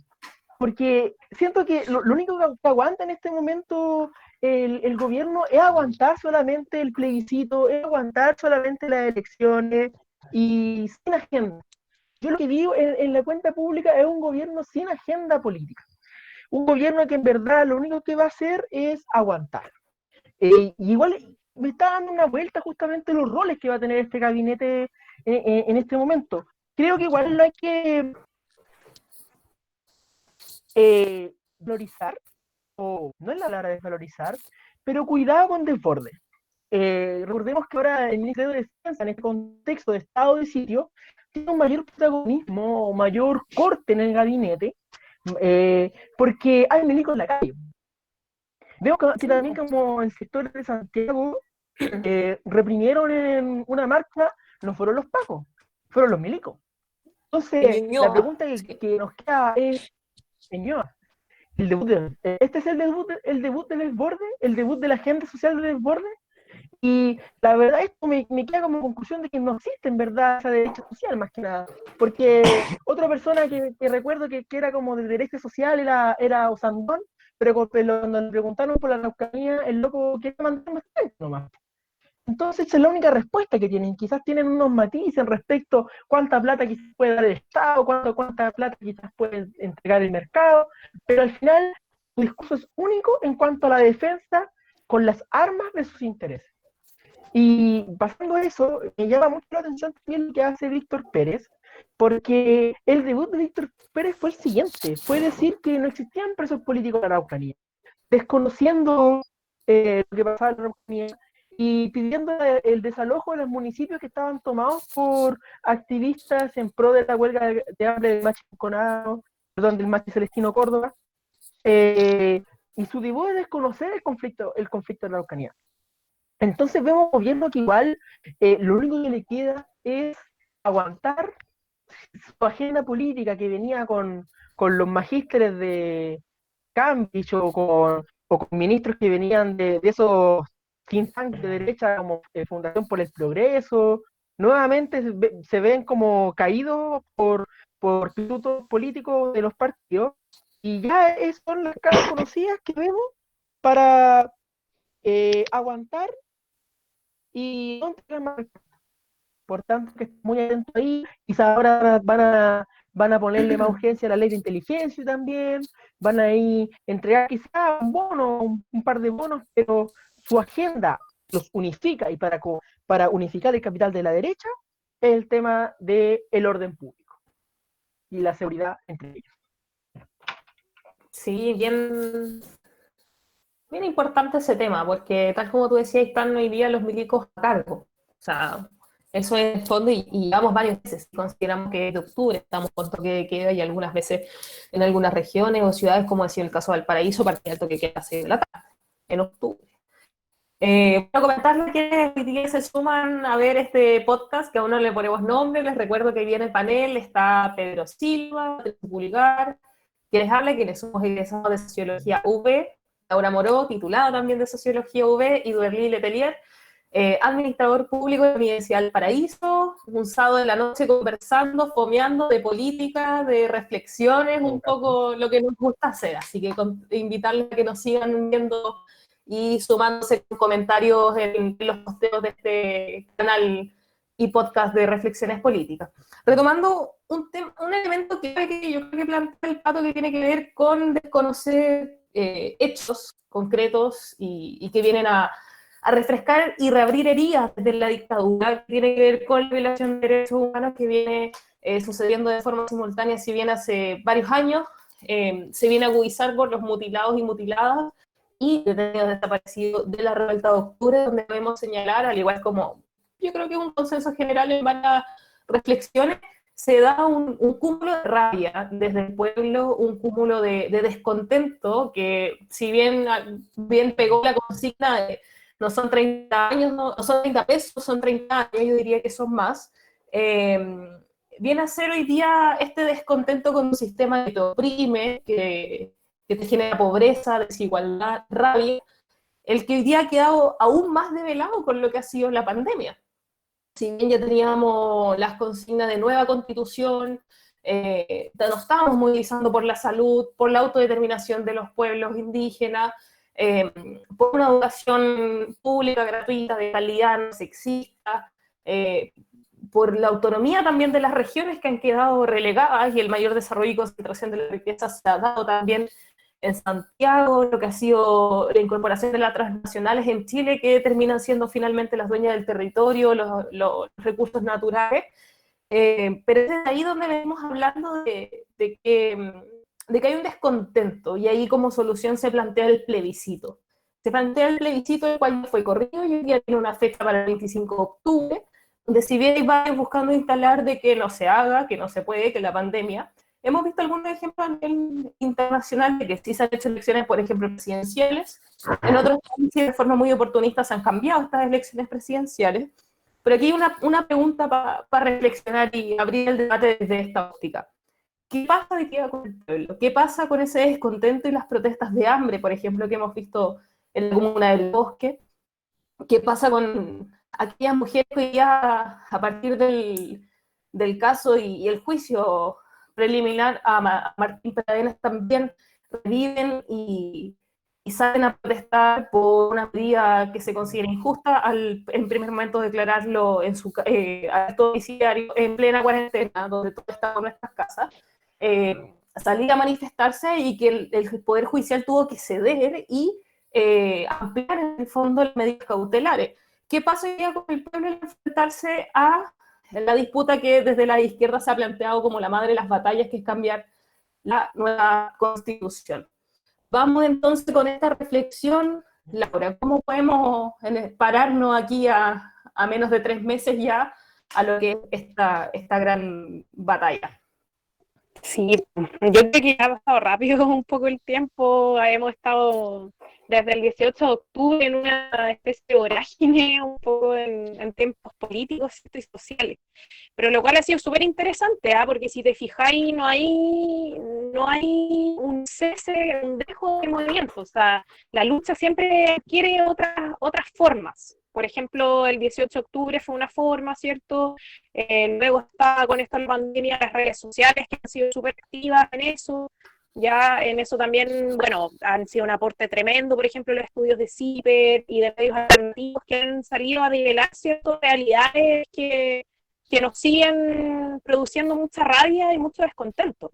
D: porque siento que lo único que aguanta en este momento el gobierno es aguantar solamente el plebiscito, es aguantar solamente las elecciones y sin agenda. Yo lo que digo en la cuenta pública es un gobierno sin agenda política, un gobierno que en verdad lo único que va a hacer es aguantar. Y igual me está dando una vuelta justamente los roles que va a tener este gabinete en este momento. Creo que igual no hay que valorizar, o no es la palabra desvalorizar, pero cuidado con desborde. Recordemos que ahora el Ministerio de Defensa, en este contexto de estado de sitio, tiene un mayor protagonismo, mayor corte en el gabinete, porque hay milicos en la calle. Veo que también como en sectores de Santiago reprimieron en una marcha, no fueron los pacos, fueron los milicos. Entonces, la pregunta que nos queda es, señor, este es el debut del desborde, el debut de la agenda social del desborde, y la verdad esto me queda como conclusión de que no existe en verdad esa derecha social, más que nada, porque otra persona que recuerdo que era como de derecha social era Osandón, pero cuando le preguntaron por la Araucanía, el loco quería mandar más gente nomás. Entonces esa es la única respuesta que tienen. Quizás tienen unos matices respecto a cuánta plata quizás puede dar el Estado, cuánta plata quizás puede entregar el mercado, pero al final el discurso es único en cuanto a la defensa con las armas de sus intereses. Y pasando eso, me llama mucho la atención también lo que hace Víctor Pérez, porque el debut de Víctor Pérez fue el siguiente, fue decir que no existían presos políticos en la Araucanía, desconociendo lo que pasaba en la Araucanía, y pidiendo el desalojo de los municipios que estaban tomados por activistas en pro de la huelga de hambre del Machi Conado, perdón, del Machi Celestino Córdoba, y su debut es desconocer el conflicto de la Araucanía. Entonces vemos un gobierno que igual lo único que le queda es aguantar su agenda política que venía con los magísteres de Cambridge o con ministros que venían de esos think tanks de derecha como Fundación por el Progreso. Nuevamente se ven como caídos por institutos políticos de los partidos, y ya son las caras conocidas que vemos para aguantar y no entregar más. Por tanto, que estén muy atentos ahí. Quizás ahora van a ponerle más urgencia a la ley de inteligencia también, van a ir entregar quizás un bono, un par de bonos, pero su agenda los unifica, y para unificar el capital de la derecha es el tema del orden público y la seguridad entre ellos.
B: Sí, bien importante ese tema, porque tal como tú decías, están hoy día los milicos a cargo. O sea, eso es el fondo, y vamos varios meses. Consideramos que es de octubre, estamos con toque de queda, y algunas veces en algunas regiones o ciudades, como decía el caso de Valparaíso, partía el toque de queda a 6 de la tarde, en octubre. Quiero comentarles que hoy día se suman a ver este podcast, que aún no le ponemos nombre. Les recuerdo que viene el panel, está Pedro Silva, Pulgar, quienes hablan, quienes somos egresados de Sociología UV, Laura Moró, titulada también de Sociología UV, y Duerly Letelier, administrador público de la Universidad del Paraíso, un sábado de la noche conversando, fomeando de política, de reflexiones, un poco lo que nos gusta hacer. Así que invitarles a que nos sigan viendo y sumándose con comentarios en los posteos de este canal y podcast de reflexiones políticas. Retomando un elemento que yo creo que plantea el Pato, que tiene que ver con desconocer hechos concretos y que vienen a refrescar y reabrir heridas desde la dictadura, que tiene que ver con la violación de derechos humanos que viene sucediendo de forma simultánea, si bien hace varios años, se viene a agudizar por los mutilados y mutiladas y detenidos desaparecidos de la revuelta de octubre, donde podemos señalar, al igual como yo creo que un consenso general en varias reflexiones, se da un cúmulo de rabia desde el pueblo, un cúmulo de descontento, que si bien pegó la consigna de no son 30 años, no son 30 pesos, son 30 años, yo diría que son más, viene a ser hoy día este descontento con un sistema que te oprime, que te genera pobreza, desigualdad, rabia, el que hoy día ha quedado aún más develado con lo que ha sido la pandemia. Si bien ya teníamos las consignas de nueva constitución, nos estábamos movilizando por la salud, por la autodeterminación de los pueblos indígenas, por una educación pública, gratuita, de calidad, no sexista, por la autonomía también de las regiones que han quedado relegadas y el mayor desarrollo y concentración de la riqueza se ha dado también en Santiago, lo que ha sido la incorporación de las transnacionales en Chile, que terminan siendo finalmente las dueñas del territorio, los recursos naturales. Pero es ahí donde venimos hablando de que hay un descontento, y ahí como solución se plantea el plebiscito. Se plantea el plebiscito, el cual fue corrido, y hoy día tiene una fecha para el 25 de octubre, donde si bien hay varios buscando instalar de que no se haga, que no se puede, que la pandemia, hemos visto algunos ejemplos a nivel internacional de que sí se han hecho elecciones, por ejemplo, presidenciales. En otros países, de forma muy oportunista, se han cambiado estas elecciones presidenciales. Pero aquí hay una pregunta para reflexionar y abrir el debate desde esta óptica. ¿Qué pasa de qué con el pueblo? ¿Qué pasa con ese descontento y las protestas de hambre, por ejemplo, que hemos visto en la comuna del Bosque? ¿Qué pasa con aquellas mujeres que ya, a partir del caso y el juicio preliminar a Martín Peradenas, también reviven y salen a protestar por una medida que se considera injusta, en primer momento declararlo en su acto domiciliario en plena cuarentena, donde todos estamos en nuestras casas, salir a manifestarse, y que el Poder Judicial tuvo que ceder y ampliar en el fondo las medidas cautelares. ¿Qué pasa hoy día con el pueblo al enfrentarse a la disputa que desde la izquierda se ha planteado como la madre de las batallas, que es cambiar la nueva constitución? Vamos entonces con esta reflexión, Laura, ¿cómo podemos pararnos aquí a menos de 3 meses ya a lo que es esta gran batalla?
A: Sí, yo creo que ha pasado rápido un poco el tiempo. Hemos estado desde el 18 de octubre en una especie de vorágine, un poco en tiempos políticos y sociales. Pero lo cual ha sido súper interesante, porque si te fijáis, no hay un cese, un dejo de movimiento. O sea, la lucha siempre quiere otras formas. Por ejemplo, el 18 de octubre fue una forma, ¿cierto? Luego está con esta pandemia las redes sociales, que han sido súper activas en eso. Ya en eso también, bueno, han sido un aporte tremendo, por ejemplo, los estudios de CIPER y de medios alternativos que han salido a develar ciertas realidades que nos siguen produciendo mucha rabia y mucho descontento.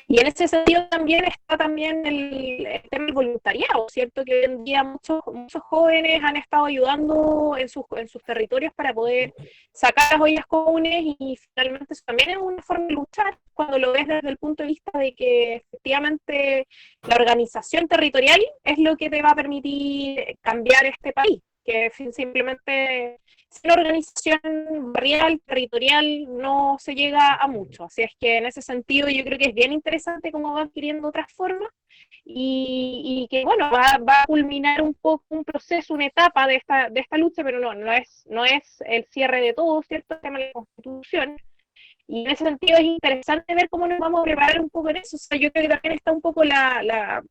A: Y en ese sentido también está también el tema del voluntariado, ¿cierto? Que hoy en día muchos jóvenes han estado ayudando en sus territorios para poder sacar las ollas comunes, y finalmente eso también es una forma de luchar cuando lo ves desde el punto de vista de que efectivamente la organización territorial es lo que te va a permitir cambiar este país, que simplemente sin organización barrial, territorial, no se llega a mucho. Así es que en ese sentido yo creo que es bien interesante cómo va adquiriendo otras formas, y que bueno, va a culminar un poco un proceso, una etapa de esta lucha, pero no es el cierre de todo, ¿cierto? El tema de la Constitución. Y en ese sentido es interesante ver cómo nos vamos a preparar un poco en eso. O sea, yo creo que también está un poco la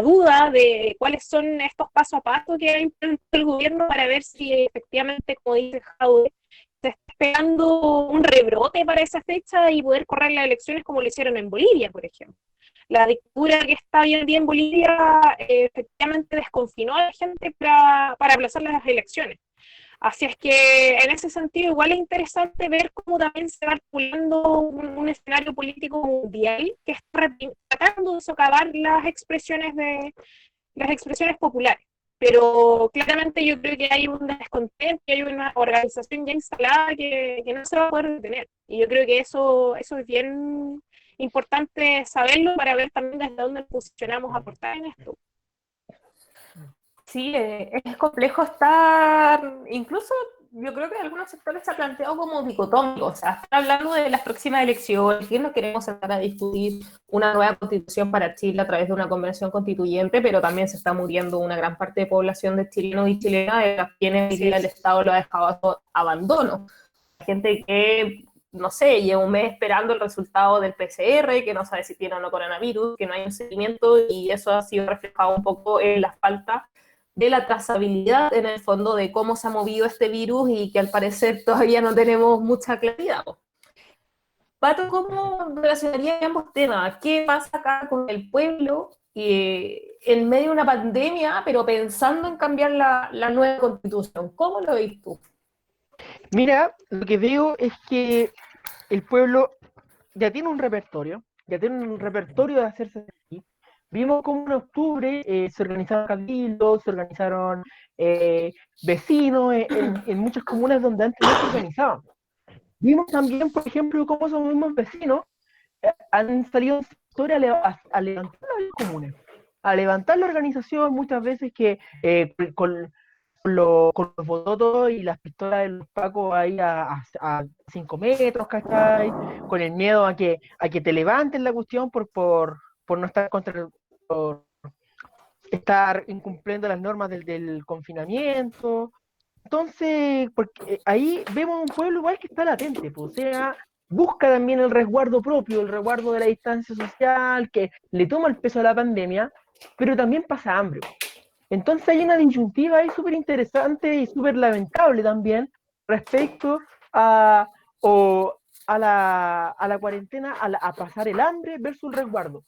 A: duda de cuáles son estos paso a paso que ha implementado el gobierno para ver si efectivamente, como dice Jaude, se está esperando un rebrote para esa fecha y poder correr las elecciones como lo hicieron en Bolivia, por ejemplo. La dictadura que está hoy en día en Bolivia efectivamente desconfinó a la gente para aplazar las elecciones. Así es que en ese sentido igual es interesante ver cómo también se va articulando un escenario político mundial que está tratando de socavar las expresiones populares. Pero claramente yo creo que hay un descontento, que hay una organización ya instalada que no se va a poder detener. Y yo creo que eso es bien importante saberlo para ver también desde dónde nos posicionamos a aportar en esto.
B: Sí, es complejo estar, incluso yo creo que en algunos sectores se ha planteado como dicotómico, o sea, están hablando de las próximas elecciones, que no queremos sentar a discutir una nueva constitución para Chile a través de una convención constituyente, pero también se está muriendo una gran parte de población de chilenos y chilenas, de las quienes hoy día el Estado lo ha dejado a abandono. Gente que, no sé, lleva un mes esperando el resultado del PCR, que no sabe si tiene o no coronavirus, que no hay un seguimiento, y eso ha sido reflejado un poco en la falta de la trazabilidad en el fondo de cómo se ha movido este virus y que al parecer todavía no tenemos mucha claridad. Pato, ¿cómo relacionaría ambos temas? ¿Qué pasa acá con el pueblo en medio de una pandemia, pero pensando en cambiar la nueva constitución? ¿Cómo lo veis tú?
D: Mira, lo que veo es que el pueblo ya tiene un repertorio, de hacerse aquí. Vimos cómo en octubre se organizaron cabildos, se organizaron vecinos en muchas comunas donde antes no se organizaban. Vimos también, por ejemplo, cómo esos mismos vecinos han salido en sectores a levantar las comunes, a levantar la organización muchas veces que con los bototos y las pistolas de los pacos ahí a 5 metros, ¿cachai? Con el miedo a que te levanten la cuestión por no estar por estar incumpliendo las normas del confinamiento. Entonces, porque ahí vemos un pueblo igual que está latente, pues, o sea, busca también el resguardo propio, el resguardo de la distancia social, que le toma el peso a la pandemia, pero también pasa hambre. Entonces hay una disyuntiva ahí súper interesante y súper lamentable también respecto a, o, a la cuarentena, a pasar el hambre versus el resguardo.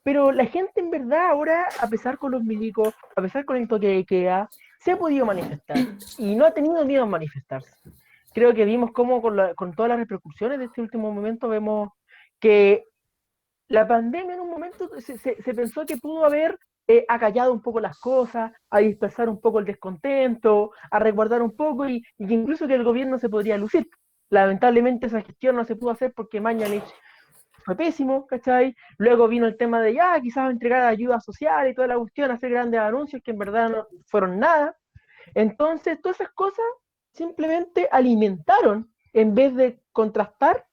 D: Pero la gente en verdad ahora, a pesar con los milicos, a pesar con el toque de queda, se ha podido manifestar y no ha tenido miedo a manifestarse. Creo que vimos cómo con todas las repercusiones de este último momento vemos que la pandemia en un momento se pensó que pudo haber acallado un poco las cosas, a dispersar un poco el descontento, a resguardar un poco y que incluso que el gobierno se podría lucir. Lamentablemente esa gestión no se pudo hacer porque Mañalich fue pésimo, ¿cachai? Luego vino el tema de ya, quizás entregar ayuda social y toda la cuestión, hacer grandes anuncios que en verdad no fueron nada. Entonces, todas esas cosas simplemente alimentaron en vez de contrastar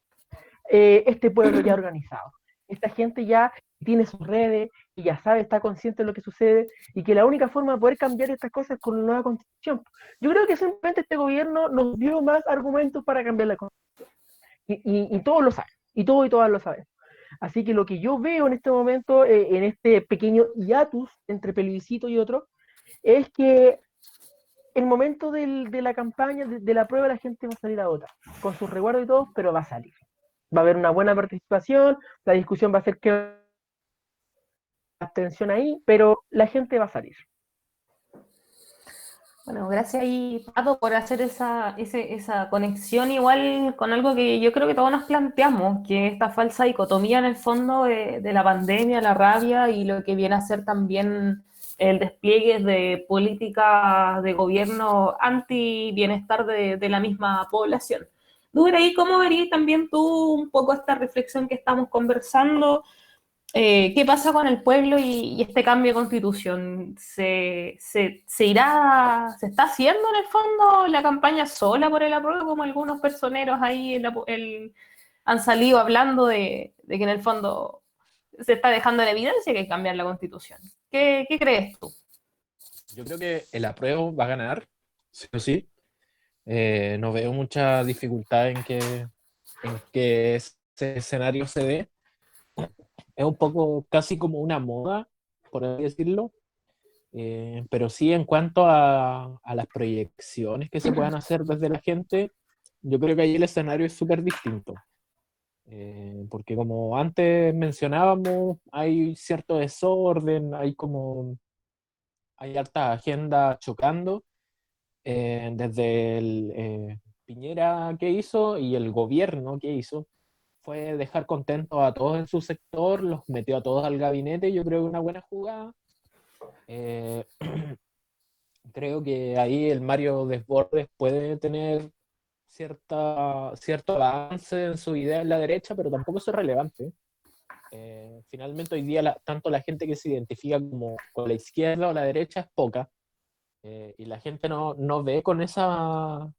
D: este pueblo ya organizado. Esta gente ya tiene sus redes y ya sabe, está consciente de lo que sucede y que la única forma de poder cambiar estas cosas es con una nueva constitución. Yo creo que simplemente este gobierno nos dio más argumentos para cambiar la constitución. Y todos lo saben, y todos y todas lo saben. Así que lo que yo veo en este momento, en este pequeño hiatus entre plebiscito y otro, es que el momento de la campaña, de la prueba, la gente va a salir a votar, con sus reguardos y todo, pero va a salir. Va a haber una buena participación, la discusión va a ser que abstención ahí, pero la gente va a salir.
B: Bueno, gracias ahí, Pato, por hacer esa conexión igual con algo que yo creo que todos nos planteamos, que esta falsa dicotomía en el fondo de la pandemia, la rabia y lo que viene a ser también el despliegue de políticas de gobierno anti-bienestar de la misma población. Dura, ahí cómo verías también tú un poco esta reflexión que estamos conversando? ¿Qué pasa con el pueblo y este cambio de constitución? ¿Se irá, se está haciendo en el fondo la campaña sola por el apruebo, como algunos personeros ahí han salido hablando de que en el fondo se está dejando en evidencia que hay que cambiar la constitución? ¿Qué crees tú?
E: Yo creo que el apruebo va a ganar, sí o sí. No veo mucha dificultad en que ese escenario se dé. Es un poco casi como una moda, por así decirlo, pero sí en cuanto a las proyecciones que se puedan hacer desde la gente, yo creo que ahí el escenario es súper distinto. Porque como antes mencionábamos, hay cierto desorden, hay harta agenda chocando, desde el Piñera que hizo y el gobierno que hizo, fue dejar contentos a todos en su sector, los metió a todos al gabinete, yo creo que una buena jugada. Eh, Creo que ahí el Mario Desbordes puede tener cierto avance en su idea en la derecha, pero tampoco es relevante. Finalmente hoy día tanto la gente que se identifica como con la izquierda o la derecha es poca, y la gente no ve con esos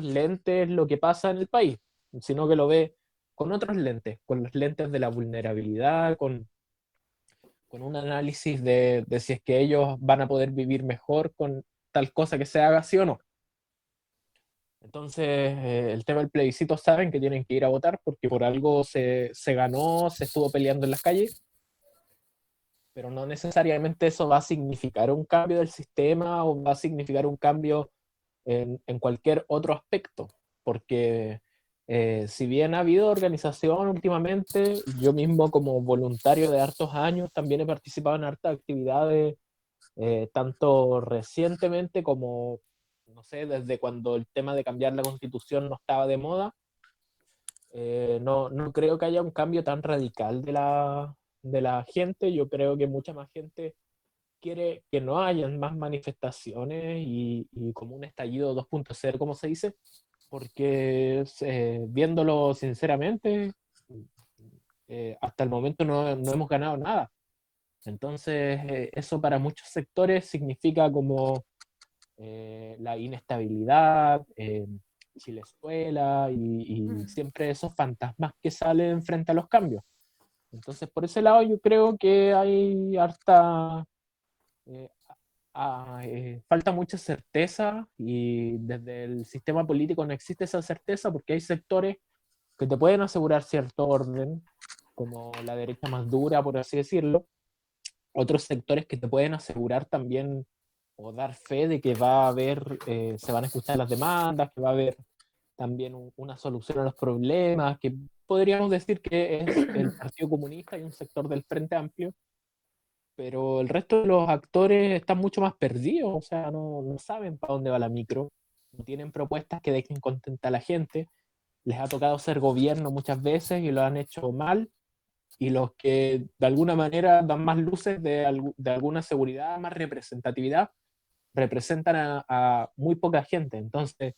E: lentes lo que pasa en el país, sino que lo ve con otros lentes, con los lentes de la vulnerabilidad, con un análisis de si es que ellos van a poder vivir mejor con tal cosa que se haga, sí o no. Entonces, el tema del plebiscito, saben que tienen que ir a votar porque por algo se ganó, se estuvo peleando en las calles, pero no necesariamente eso va a significar un cambio del sistema o va a significar un cambio en cualquier otro aspecto, porque si bien ha habido organización últimamente, yo mismo como voluntario de hartos años también he participado en hartas actividades, tanto recientemente como, no sé, desde cuando el tema de cambiar la constitución no estaba de moda. No creo que haya un cambio tan radical de la gente. Yo creo que mucha más gente quiere que no hayan más manifestaciones y como un estallido 2.0, como se dice, porque viéndolo sinceramente, hasta el momento no hemos ganado nada. Entonces, eso para muchos sectores significa como la inestabilidad, Chilezuela y siempre esos fantasmas que salen frente a los cambios. Entonces, por ese lado yo creo que hay harta... eh, falta mucha certeza y desde el sistema político no existe esa certeza porque hay sectores que te pueden asegurar cierto orden, como la derecha más dura, por así decirlo, otros sectores que te pueden asegurar también o dar fe de que va a haber, se van a escuchar las demandas, que va a haber también una solución a los problemas, que podríamos decir que es el Partido Comunista y un sector del Frente Amplio, pero el resto de los actores están mucho más perdidos, o sea, no saben para dónde va la micro, no tienen propuestas que dejen contenta a la gente, les ha tocado ser gobierno muchas veces y lo han hecho mal, y los que de alguna manera dan más luces de alguna seguridad, más representatividad, representan a muy poca gente. Entonces,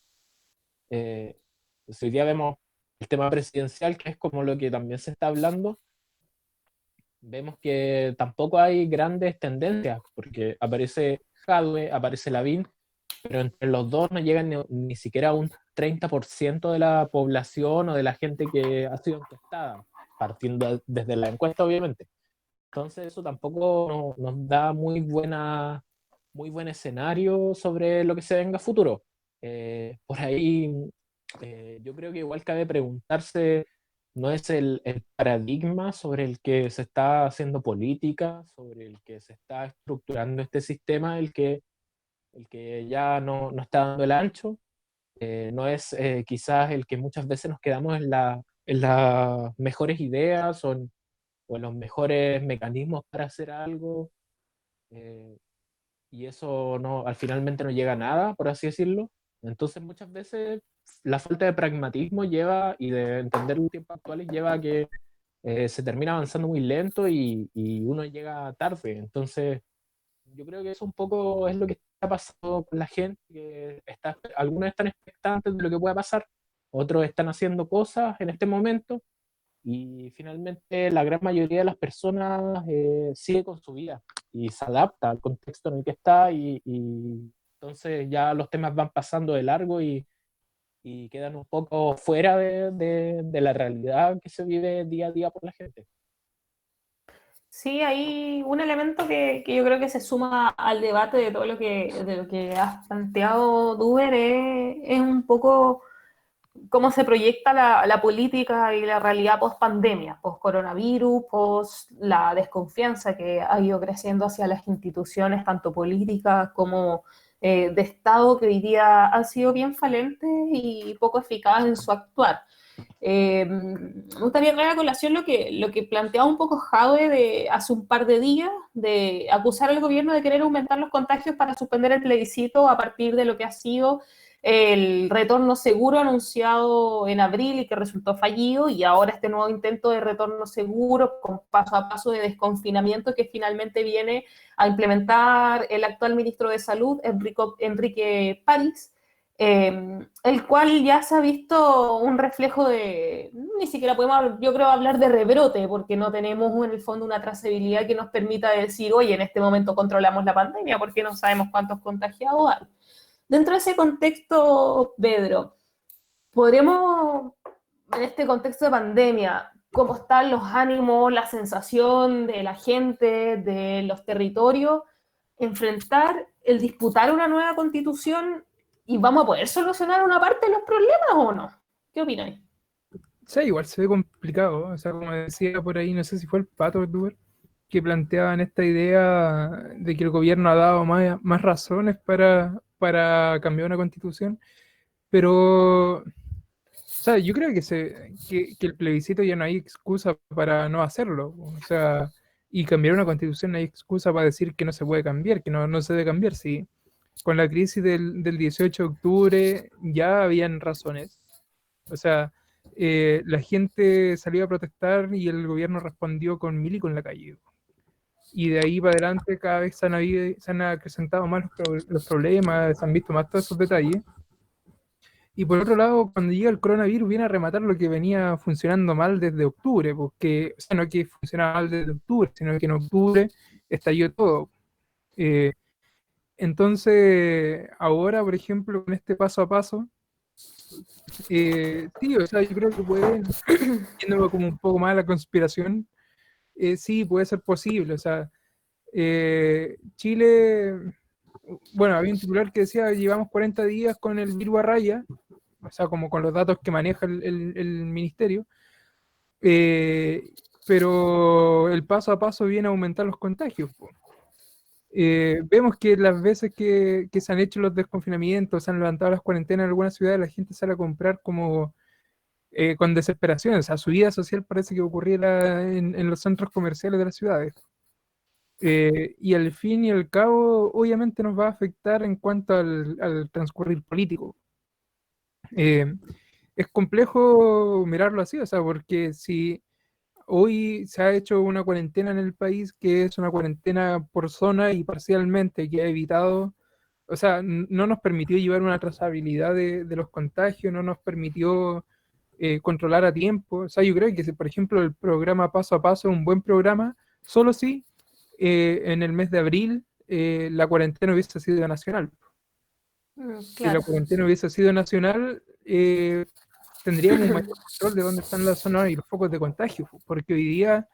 E: pues hoy día vemos el tema presidencial, que es como lo que también se está hablando, vemos que tampoco hay grandes tendencias, porque aparece Jadwe, aparece Lavín, pero entre los dos no llegan ni siquiera a un 30% de la población o de la gente que ha sido encuestada, partiendo desde la encuesta, obviamente. Entonces eso tampoco nos da muy buen escenario sobre lo que se venga a futuro. Por ahí yo creo que igual cabe preguntarse, ¿no es el paradigma sobre el que se está haciendo política, sobre el que se está estructurando este sistema, el que ya no está dando el ancho? No es quizás el que muchas veces nos quedamos en las mejores ideas o en los mejores mecanismos para hacer algo, eh, y eso finalmente no llega a nada, por así decirlo. Entonces muchas veces la falta de pragmatismo lleva, y de entender los tiempos actuales, lleva a que se termina avanzando muy lento y uno llega tarde. Entonces yo creo que eso un poco es lo que está pasando con la gente, que algunos están expectantes de lo que pueda pasar, otros están haciendo cosas en este momento, y finalmente la gran mayoría de las personas sigue con su vida y se adapta al contexto en el que está, y entonces ya los temas van pasando de largo y quedan un poco fuera de la realidad que se vive día a día por la gente.
B: Sí, hay un elemento que yo creo que se suma al debate de todo de lo que has planteado, Duber, es un poco cómo se proyecta la política y la realidad post pandemia, post coronavirus, post la desconfianza que ha ido creciendo hacia las instituciones, tanto políticas como de Estado, que hoy día han sido bien falentes y poco eficaces en su actuar. Me gustaría traer a colación lo que planteaba un poco Jadwe de hace un par de días, de acusar al gobierno de querer aumentar los contagios para suspender el plebiscito a partir de lo que ha sido el retorno seguro anunciado en abril y que resultó fallido, y ahora este nuevo intento de retorno seguro con paso a paso de desconfinamiento que finalmente viene a implementar el actual ministro de Salud, Enrique París, el cual ya se ha visto un reflejo de, ni siquiera podemos, yo creo, hablar de rebrote, porque no tenemos en el fondo una trazabilidad que nos permita decir, oye, en este momento controlamos la pandemia, porque no sabemos cuántos contagiados hay. Dentro de ese contexto, Pedro, podremos, en este contexto de pandemia, cómo están los ánimos, la sensación de la gente, de los territorios, enfrentar el disputar una nueva constitución y vamos a poder solucionar una parte de los problemas o no? ¿Qué opináis?
C: O sea, igual se ve complicado, o sea, como decía por ahí, no sé si fue el Pato Youtuber, que planteaban esta idea de que el gobierno ha dado más razones para cambiar una constitución, pero, o sea, yo creo que el plebiscito ya no hay excusa para no hacerlo, o sea, y cambiar una constitución no hay excusa para decir que no se puede cambiar, que no se debe cambiar, sí. Con la crisis del 18 de octubre ya habían razones, o sea, la gente salió a protestar y el gobierno respondió con milico en la calle. Y de ahí para adelante cada vez se han acrecentado más los problemas, se han visto más todos esos detalles. Y por otro lado, cuando llega el coronavirus viene a rematar lo que venía funcionando mal desde octubre, porque, o sea, no que funcionaba mal desde octubre, sino que en octubre estalló todo. Eh, entonces, ahora, por ejemplo, con este paso a paso, sí, o sea, yo creo que puede, yendo como un poco más a la conspiración, sí, puede ser posible, o sea, Chile, bueno, había un titular que decía, llevamos 40 días con el virus a raya, o sea, como con los datos que maneja el ministerio, eh, pero el paso a paso viene a aumentar los contagios. Vemos que las veces que se han hecho los desconfinamientos, se han levantado las cuarentenas en algunas ciudades, la gente sale a comprar como con desesperación, o sea, su vida social parece que ocurriera en los centros comerciales de las ciudades. Y al fin y al cabo, obviamente nos va a afectar en cuanto al transcurrir político. Eh, es complejo mirarlo así, o sea, porque si hoy se ha hecho una cuarentena en el país que es una cuarentena por zona y parcialmente que ha evitado, o sea, no nos permitió llevar una trazabilidad de los contagios, no nos permitió controlar a tiempo. O sea, yo creo que si, por ejemplo, el programa Paso a Paso es un buen programa, solo si en el mes de abril la cuarentena hubiese sido nacional. Si la
B: Claro.
C: cuarentena hubiese sido nacional, tendríamos un mayor control de dónde están las zonas y los focos de contagio, porque hoy día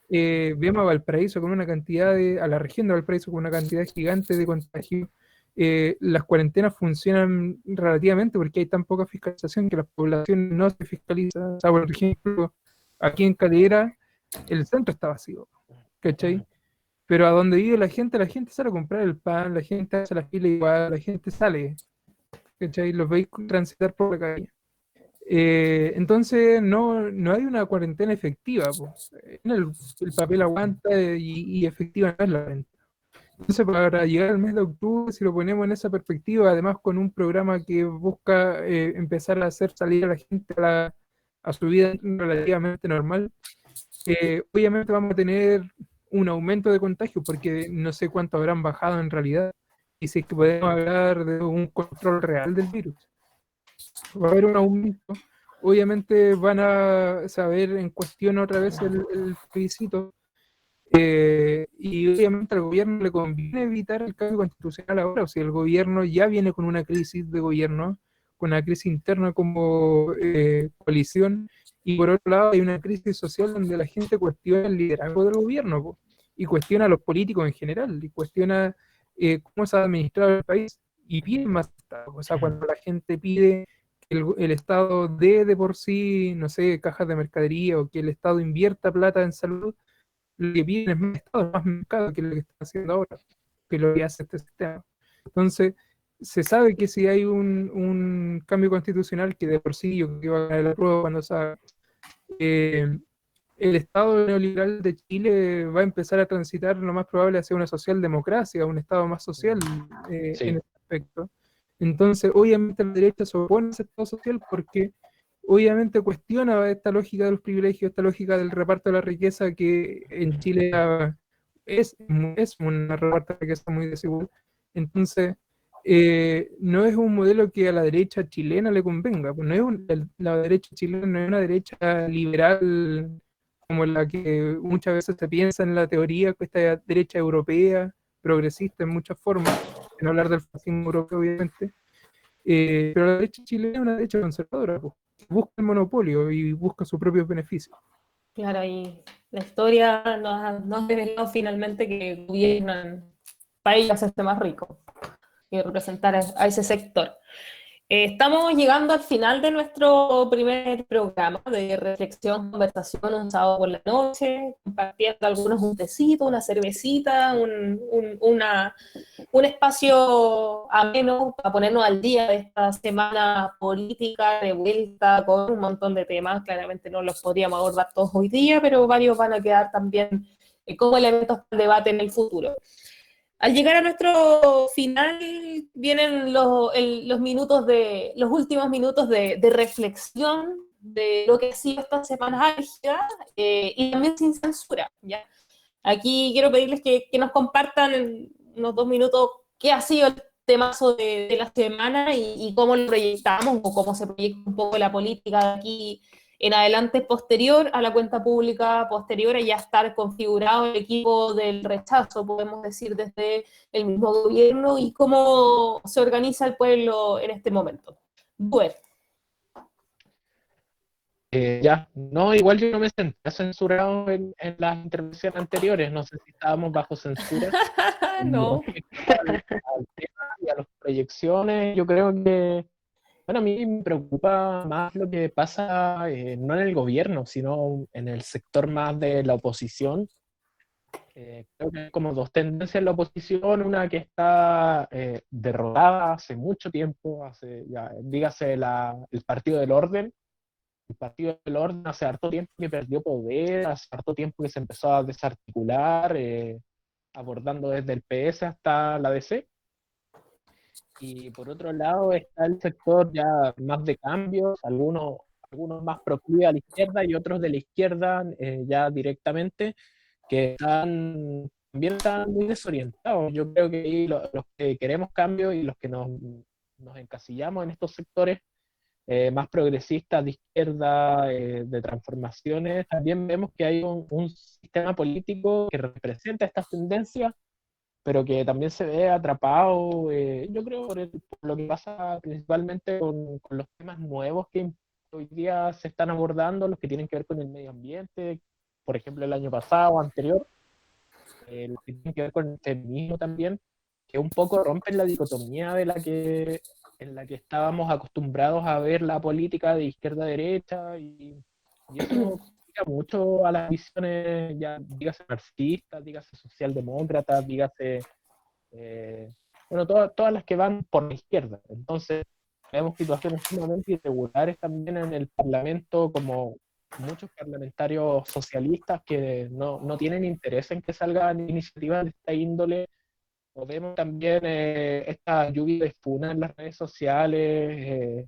C: vemos a Valparaíso con una cantidad a la región de Valparaíso con una cantidad gigante de contagio. Las cuarentenas funcionan relativamente porque hay tan poca fiscalización que la población no se fiscaliza. O sea, por ejemplo, aquí en Calera el centro está vacío, ¿cachai? Pero a donde vive la gente sale a comprar el pan, la gente hace la fila igual, la gente sale, ¿cachai? Los veis transitar por la calle. Entonces no hay una cuarentena efectiva, pues. El papel aguanta y efectiva no es la cuarentena. Entonces para llegar al mes de octubre, si lo ponemos en esa perspectiva, además con un programa que busca empezar a hacer salir a la gente a su vida relativamente normal, obviamente vamos a tener un aumento de contagios porque no sé cuánto habrán bajado en realidad y si es que podemos hablar de un control real del virus. Va a haber un aumento. Obviamente van a saber en cuestión otra vez el plebiscito y obviamente al gobierno le conviene evitar el cambio constitucional ahora, o sea, el gobierno ya viene con una crisis de gobierno, con una crisis interna como coalición, y por otro lado hay una crisis social donde la gente cuestiona el liderazgo del gobierno, po, y cuestiona a los políticos en general, y cuestiona cómo se ha administrado el país, y piden más Estado. O sea, cuando la gente pide que el Estado dé de por sí, no sé, cajas de mercadería, o que el Estado invierta plata en salud, lo que piden es más Estado, más mercado, que es lo que está haciendo ahora, que es lo que hace este sistema. Entonces, se sabe que si hay un cambio constitucional, que de por sí yo creo que va a ganar la prueba cuando se haga, el Estado neoliberal de Chile va a empezar a transitar lo más probable hacia una socialdemocracia, un Estado más social
E: Sí.
C: en este aspecto. Entonces, obviamente la derecha se opone a ese Estado social porque obviamente cuestiona esta lógica de los privilegios, esta lógica del reparto de la riqueza que en Chile es una reparto de riqueza muy desigual. Entonces, no es un modelo que a la derecha chilena le convenga, pues no es la derecha chilena no es una derecha liberal como la que muchas veces se piensa en la teoría, que esta derecha europea, progresista en muchas formas, en hablar del fascismo europeo, obviamente, pero la derecha chilena es una derecha conservadora, pues, busca el monopolio y busca sus propios beneficios.
B: Claro, y la historia nos ha revelado finalmente que gobiernan país hacerse más rico y representar a ese sector. Estamos llegando al final de nuestro primer programa de reflexión, conversación, un sábado por la noche, compartiendo algunos un tecito, una cervecita, un espacio ameno para ponernos al día de esta semana política de vuelta con un montón de temas. Claramente no los podríamos abordar todos hoy día, pero varios van a quedar también como elementos de debate en el futuro. Al llegar a nuestro final vienen los últimos minutos de reflexión de lo que ha sido esta semana álgida y también sin censura, ¿ya? Aquí quiero pedirles que nos compartan en unos 2 minutos qué ha sido el temazo de la semana y cómo lo proyectamos o cómo se proyecta un poco la política de aquí en adelante, posterior a la cuenta pública, posterior a ya estar configurado el equipo del rechazo, podemos decir, desde el mismo gobierno, y cómo se organiza el pueblo en este momento. Bueno.
E: Ya, no, igual yo no me sentía censurado en las intervenciones anteriores, no sé si estábamos bajo censura.
B: No.
E: Al tema y a las proyecciones, yo creo que, bueno, a mí me preocupa más lo que pasa, no en el gobierno, sino en el sector más de la oposición. Creo que hay como dos tendencias en la oposición, una que está derrotada hace mucho tiempo, dígase el Partido del Orden. El Partido del Orden hace harto tiempo que perdió poder, hace harto tiempo que se empezó a desarticular, abordando desde el PS hasta la DC. Y por otro lado está el sector ya más de cambios, algunos más proclives a la izquierda y otros de la izquierda ya directamente, que también están muy desorientados. Yo creo que ahí los que queremos cambio y los que nos encasillamos en estos sectores más progresistas, de izquierda, de transformaciones, también vemos que hay un sistema político que representa estas tendencias, pero que también se ve atrapado, yo creo, por lo que pasa principalmente con los temas nuevos que hoy día se están abordando, los que tienen que ver con el medio ambiente, por ejemplo, el año pasado, anterior, los que tienen que ver con el feminismo también, que un poco rompen la dicotomía en la que estábamos acostumbrados a ver la política de izquierda a derecha, y eso complica mucho a las visiones, ya dígase marxistas, dígase socialdemócratas, dígase, bueno, todas las que van por la izquierda. Entonces, vemos situaciones sumamente irregulares también en el Parlamento, como muchos parlamentarios socialistas que no tienen interés en que salgan iniciativas de esta índole. O vemos también esta lluvia de funas en las redes sociales,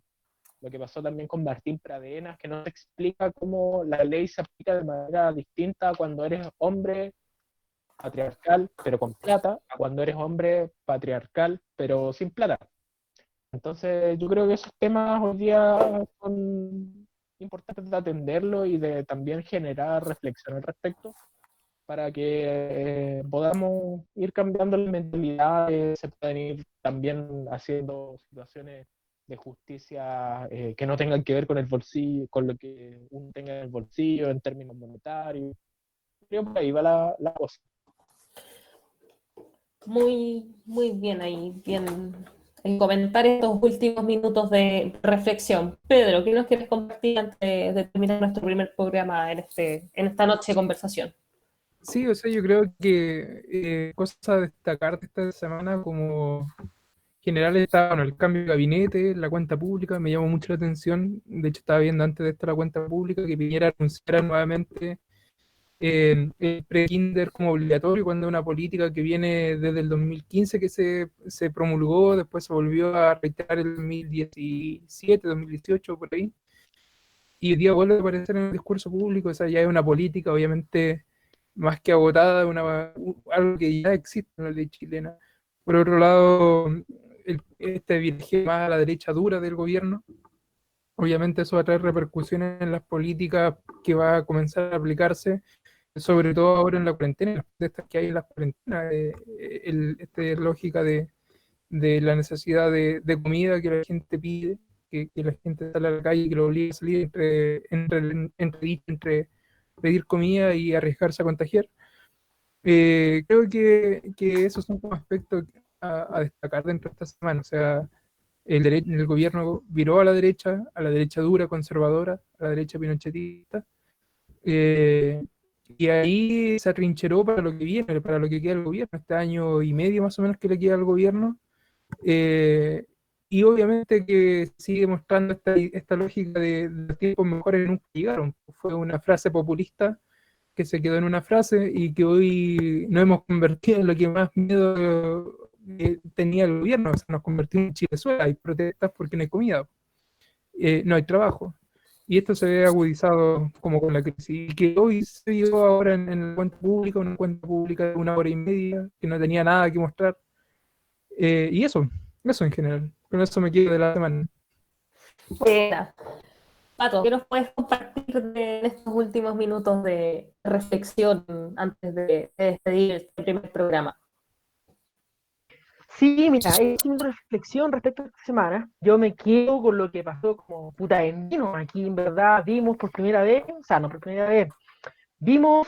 E: lo que pasó también con Martín Pradenas, que no se explica cómo la ley se aplica de manera distinta cuando eres hombre patriarcal, pero con plata, a cuando eres hombre patriarcal, pero sin plata. Entonces, yo creo que esos temas hoy día son importantes de atenderlo y de también generar reflexión al respecto, para que podamos ir cambiando las mentalidades, se pueden ir también haciendo situaciones de justicia que no tengan que ver con el bolsillo, con lo que uno tenga en el bolsillo en términos monetarios. Creo que por ahí va la cosa.
B: Muy, muy bien ahí, bien el comentario, estos últimos minutos de reflexión. Pedro, ¿qué nos quieres compartir antes de terminar nuestro primer programa en esta noche de conversación?
C: Sí, o sea, yo creo que cosas a destacar de esta semana, como general está, bueno, el cambio de gabinete, la cuenta pública, me llamó mucho la atención. De hecho, estaba viendo antes de esto la cuenta pública, que Piñera anunciara nuevamente el pre-kinder como obligatorio, cuando es una política que viene desde el 2015 que se promulgó, después se volvió a reiterar en el 2017, 2018, por ahí, y hoy día vuelve a aparecer en el discurso público. O sea, ya es una política, obviamente, más que agotada, algo que ya existe en la ley chilena. Por otro lado, este viaje más a la derecha dura del gobierno, obviamente eso va a traer repercusiones en las políticas que va a comenzar a aplicarse, sobre todo ahora en la cuarentena, en las protestas que hay en la cuarentena, esta lógica de la necesidad de comida que la gente pide, que la gente sale a la calle, que lo obliga a salir entre pedir comida y arriesgarse a contagiar. Creo que esos son como aspectos a destacar dentro de esta semana. O sea, el gobierno viró a la derecha dura, conservadora, a la derecha pinochetista, eh, y ahí se atrincheró para lo que viene, para lo que queda del gobierno, este año y medio más o menos que le queda al gobierno. eh, y obviamente que sigue mostrando esta lógica de los tiempos mejores nunca llegaron. Fue una frase populista que se quedó en una frase y que hoy nos hemos convertido en lo que más miedo tenía el gobierno. O sea, nos convertimos en Chilezuela. Hay protestas porque no hay comida, no hay trabajo. Y esto se ve agudizado como con la crisis. Y que hoy se dio ahora en la cuenta pública, una cuenta pública de 1 hora y media, que no tenía nada que mostrar. Y eso en general. Con eso me quedo de la semana.
B: Buena. Pato, ¿qué nos puedes compartir en estos últimos minutos de reflexión antes de despedir este primer programa?
D: Sí, mira, haciendo reflexión respecto a esta semana, yo me quedo con lo que pasó como puta en vino. Aquí en verdad vimos por primera vez, o sea, no por primera vez, vimos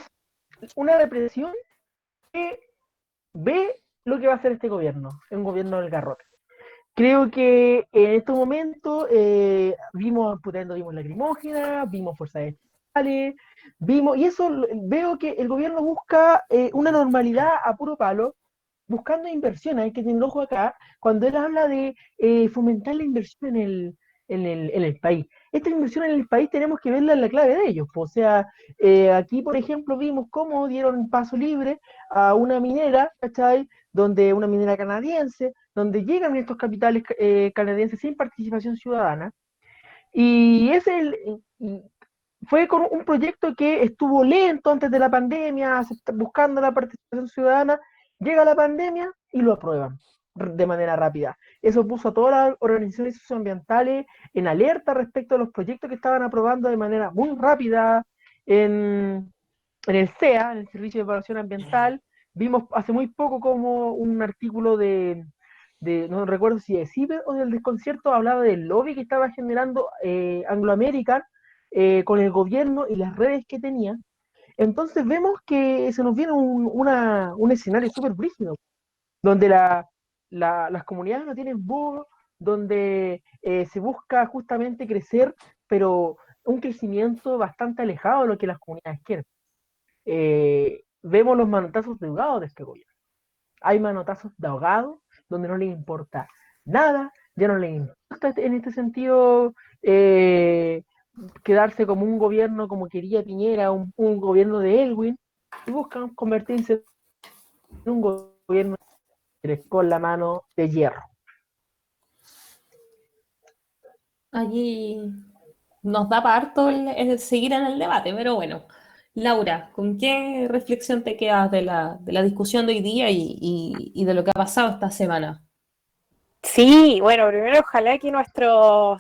D: una represión que ve lo que va a hacer este gobierno, un gobierno del garrote. Creo que en estos momentos vimos lacrimógena, vimos fuerzas especiales, y eso veo que el gobierno busca una normalidad a puro palo, buscando inversión. Hay que tener ojo acá, cuando él habla de fomentar la inversión en el país. Esta inversión en el país tenemos que verla en la clave de ellos. O sea, aquí, por ejemplo, vimos cómo dieron paso libre a una minera, ¿cachai? Donde una minera canadiense, donde llegan estos capitales canadienses sin participación ciudadana. Y fue con un proyecto que estuvo lento antes de la pandemia, buscando la participación ciudadana. Llega la pandemia y lo aprueban de manera rápida. Eso puso a todas las organizaciones socioambientales en alerta respecto a los proyectos que estaban aprobando de manera muy rápida en el CEA, en el Servicio de Evaluación Ambiental. Vimos hace muy poco como un artículo no recuerdo si de CIPER o del Desconcierto, hablaba del lobby que estaba generando Anglo American con el gobierno y las redes que tenía. Entonces vemos que se nos viene un escenario súper brígido, donde las comunidades no tienen voz, donde se busca justamente crecer, pero un crecimiento bastante alejado de lo que las comunidades quieren. Vemos los manotazos de ahogados de este gobierno. Hay manotazos de ahogados donde no les importa nada, ya no les importa en este sentido quedarse como un gobierno como quería Piñera, un gobierno de Elwin, y buscan convertirse en un gobierno con la mano de hierro.
B: Allí nos da para harto el seguir en el debate, pero bueno. Laura, ¿con qué reflexión te quedas de la discusión de hoy día y de lo que ha pasado esta semana?
A: Sí, bueno, primero ojalá que nuestro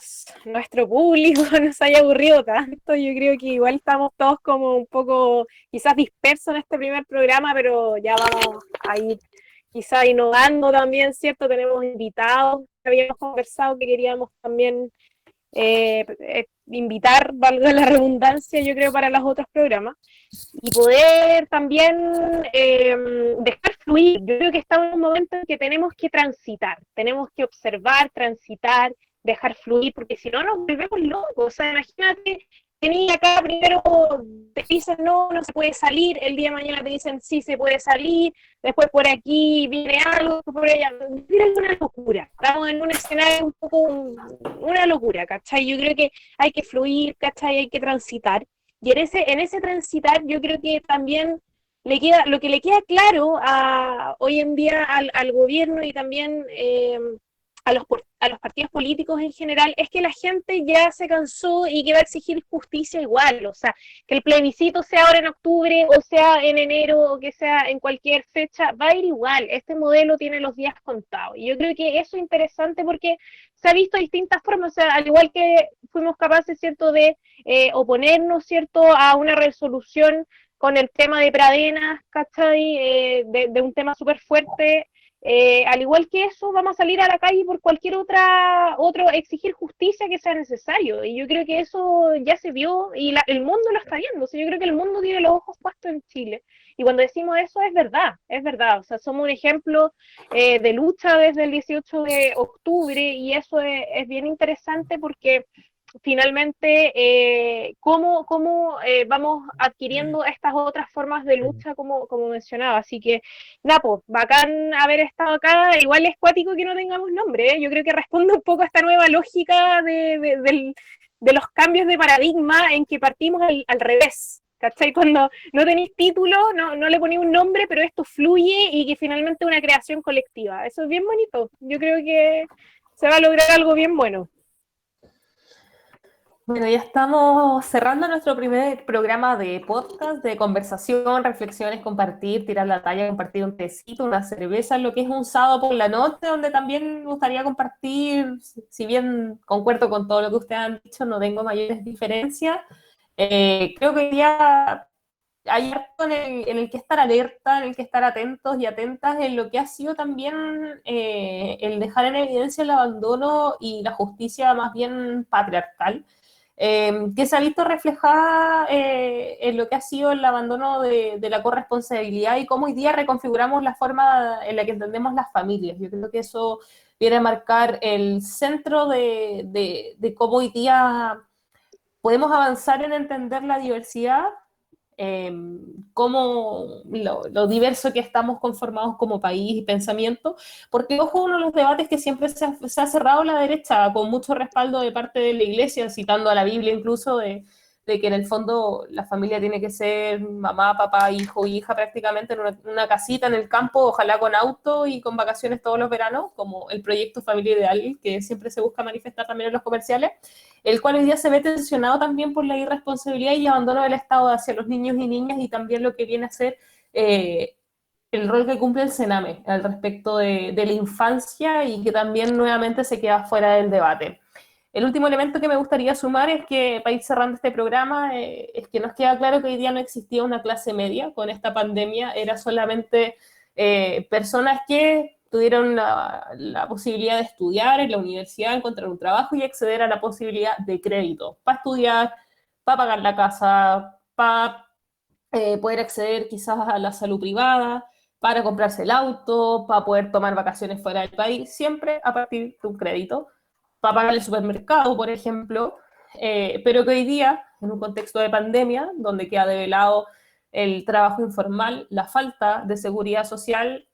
A: público no se haya aburrido tanto. Yo creo que igual estamos todos como un poco quizás dispersos en este primer programa, pero ya vamos a ir quizás innovando también, ¿cierto? Tenemos invitados que habíamos conversado que queríamos también invitar, valga la redundancia, yo creo, para los otros programas. Y poder también dejar fluir. Yo creo que estamos en un momento en que tenemos que transitar, tenemos que observar, transitar, dejar fluir, porque si no nos volvemos locos. O sea, imagínate venís acá, primero te dicen no, no se puede salir, el día de mañana te dicen sí se puede salir, después por aquí viene algo, por allá, es una locura, estamos en un escenario un poco una locura, ¿cachai? Yo creo que hay que fluir, ¿cachai? Hay que transitar, y en ese transitar yo creo que también lo que le queda claro hoy en día al gobierno y también a los partidos políticos en general es que la gente ya se cansó y que va a exigir justicia igual, o sea, que el plebiscito sea ahora en octubre o sea en enero o que sea en cualquier fecha, va a ir igual, este modelo tiene los días contados y yo creo que eso es interesante porque se ha visto de distintas formas, o sea, al igual que fuimos capaces, ¿cierto?, de oponernos, ¿cierto?, a una resolución con el tema de Pradenas, ¿cachai?, de un tema súper fuerte. Al igual que eso, vamos a salir a la calle por cualquier otro exigir justicia que sea necesario. Y yo creo que eso ya se vio y el mundo lo está viendo. O sea, yo creo que el mundo tiene los ojos puestos en Chile. Y cuando decimos eso es verdad, es verdad. O sea, somos un ejemplo de lucha desde el 18 de octubre y eso es bien interesante porque finalmente cómo vamos adquiriendo estas otras formas de lucha como mencionaba. Así que, Napo, bacán haber estado acá. Igual es cuático que no tengamos nombre, ¿eh? Yo creo que responde un poco a esta nueva lógica de los cambios de paradigma en que partimos al revés. ¿Cachai? Cuando no tenéis título, no le ponéis un nombre, pero esto fluye y que finalmente es una creación colectiva. Eso es bien bonito. Yo creo que se va a lograr algo bien bueno.
B: Bueno, ya estamos cerrando nuestro primer programa de podcast, de conversación, reflexiones, compartir, tirar la talla, compartir un tecito, una cerveza, lo que es un sábado por la noche, donde también me gustaría compartir, si bien concuerdo con todo lo que ustedes han dicho, no tengo mayores diferencias. Creo que ya hay harto en el que estar alerta, en el que estar atentos y atentas en lo que ha sido también el dejar en evidencia el abandono y la justicia más bien patriarcal, que se ha visto reflejada en lo que ha sido el abandono de la corresponsabilidad y cómo hoy día reconfiguramos la forma en la que entendemos las familias. Yo creo que eso viene a marcar el centro de cómo hoy día podemos avanzar en entender la diversidad, cómo lo diverso que estamos conformados como país y pensamiento, porque ojo, uno de los debates que siempre se ha cerrado la derecha con mucho respaldo de parte de la iglesia, citando a la Biblia incluso, de que en el fondo la familia tiene que ser mamá, papá, hijo, hija prácticamente en una casita en el campo, ojalá con auto y con vacaciones todos los veranos, como el proyecto Familia Ideal que siempre se busca manifestar también en los comerciales, el cual hoy día se ve tensionado también por la irresponsabilidad y abandono del Estado hacia los niños y niñas y también lo que viene a ser el rol que cumple el Sename al respecto de la infancia y que también nuevamente se queda fuera del debate. El último elemento que me gustaría sumar es que, para ir cerrando este programa, es que nos queda claro que hoy día no existía una clase media con esta pandemia, era solamente personas que tuvieron la posibilidad de estudiar en la universidad, encontrar un trabajo y acceder a la posibilidad de crédito para estudiar, para pagar la casa, para poder acceder quizás a la salud privada, para comprarse el auto, para poder tomar vacaciones fuera del país, siempre a partir de un crédito, para pagar el supermercado, por ejemplo, pero que hoy día, en un contexto de pandemia, donde queda develado el trabajo informal, la falta de seguridad social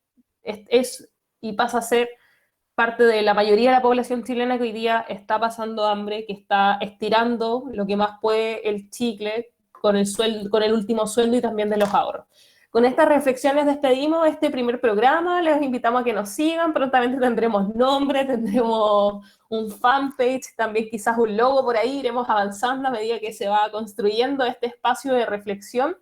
B: es y pasa a ser parte de la mayoría de la población chilena que hoy día está pasando hambre, que está estirando lo que más puede el chicle con el último sueldo y también de los ahorros. Con estas reflexiones despedimos este primer programa, les invitamos a que nos sigan, prontamente tendremos nombre, tendremos un fanpage, también quizás un logo por ahí, iremos avanzando a medida que se va construyendo este espacio de reflexión.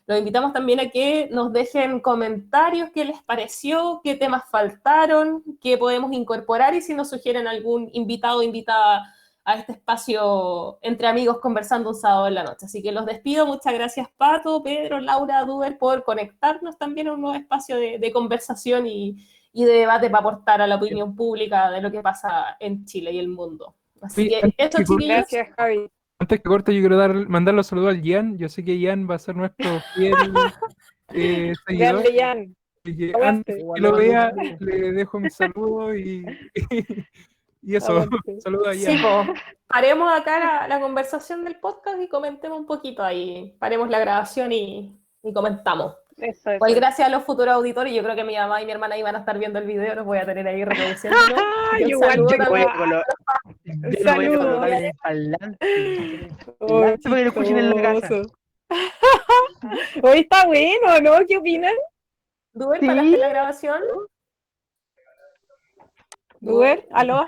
B: Los invitamos también a que nos dejen comentarios, qué les pareció, qué temas faltaron, qué podemos incorporar y si nos sugieren algún invitado o invitada a este espacio entre amigos conversando un sábado en la noche. Así que los despido. Muchas gracias, Pato, Pedro, Laura, Duber, por conectarnos también a un nuevo espacio de conversación y de debate para aportar a la opinión pública de lo que pasa en Chile y el mundo. Así que esto, chiquillos.
A: Gracias, Javi.
C: Antes que corte, yo quiero mandar los saludos al Ian. Yo sé que Ian va a ser nuestro fiel seguidor.
A: Grande, Jan.
C: Así que antes que lo vea, le dejo mis saludos y Y eso, saludos allá.
B: Sí, po. Paremos acá la conversación del podcast y comentemos un poquito ahí. Paremos la grabación y comentamos.
A: Eso.
B: Igual gracias a los futuros auditores, yo creo que mi mamá y mi hermana iban a estar viendo el video, los voy a tener ahí reproduciéndolo. Y un
A: Igual
B: saludo
A: te
D: Yo lo voy
B: también.
D: a colo- yo lo voy a
A: Saludos.
D: colocar en el parlante.
A: Oh,
D: Para que lo escuchen en la casa.
A: chistoso. Hoy está bueno, ¿no? ¿Qué opinan?
B: Duber,
D: Sí.
B: ¿paraste la grabación?
A: Uber, aló.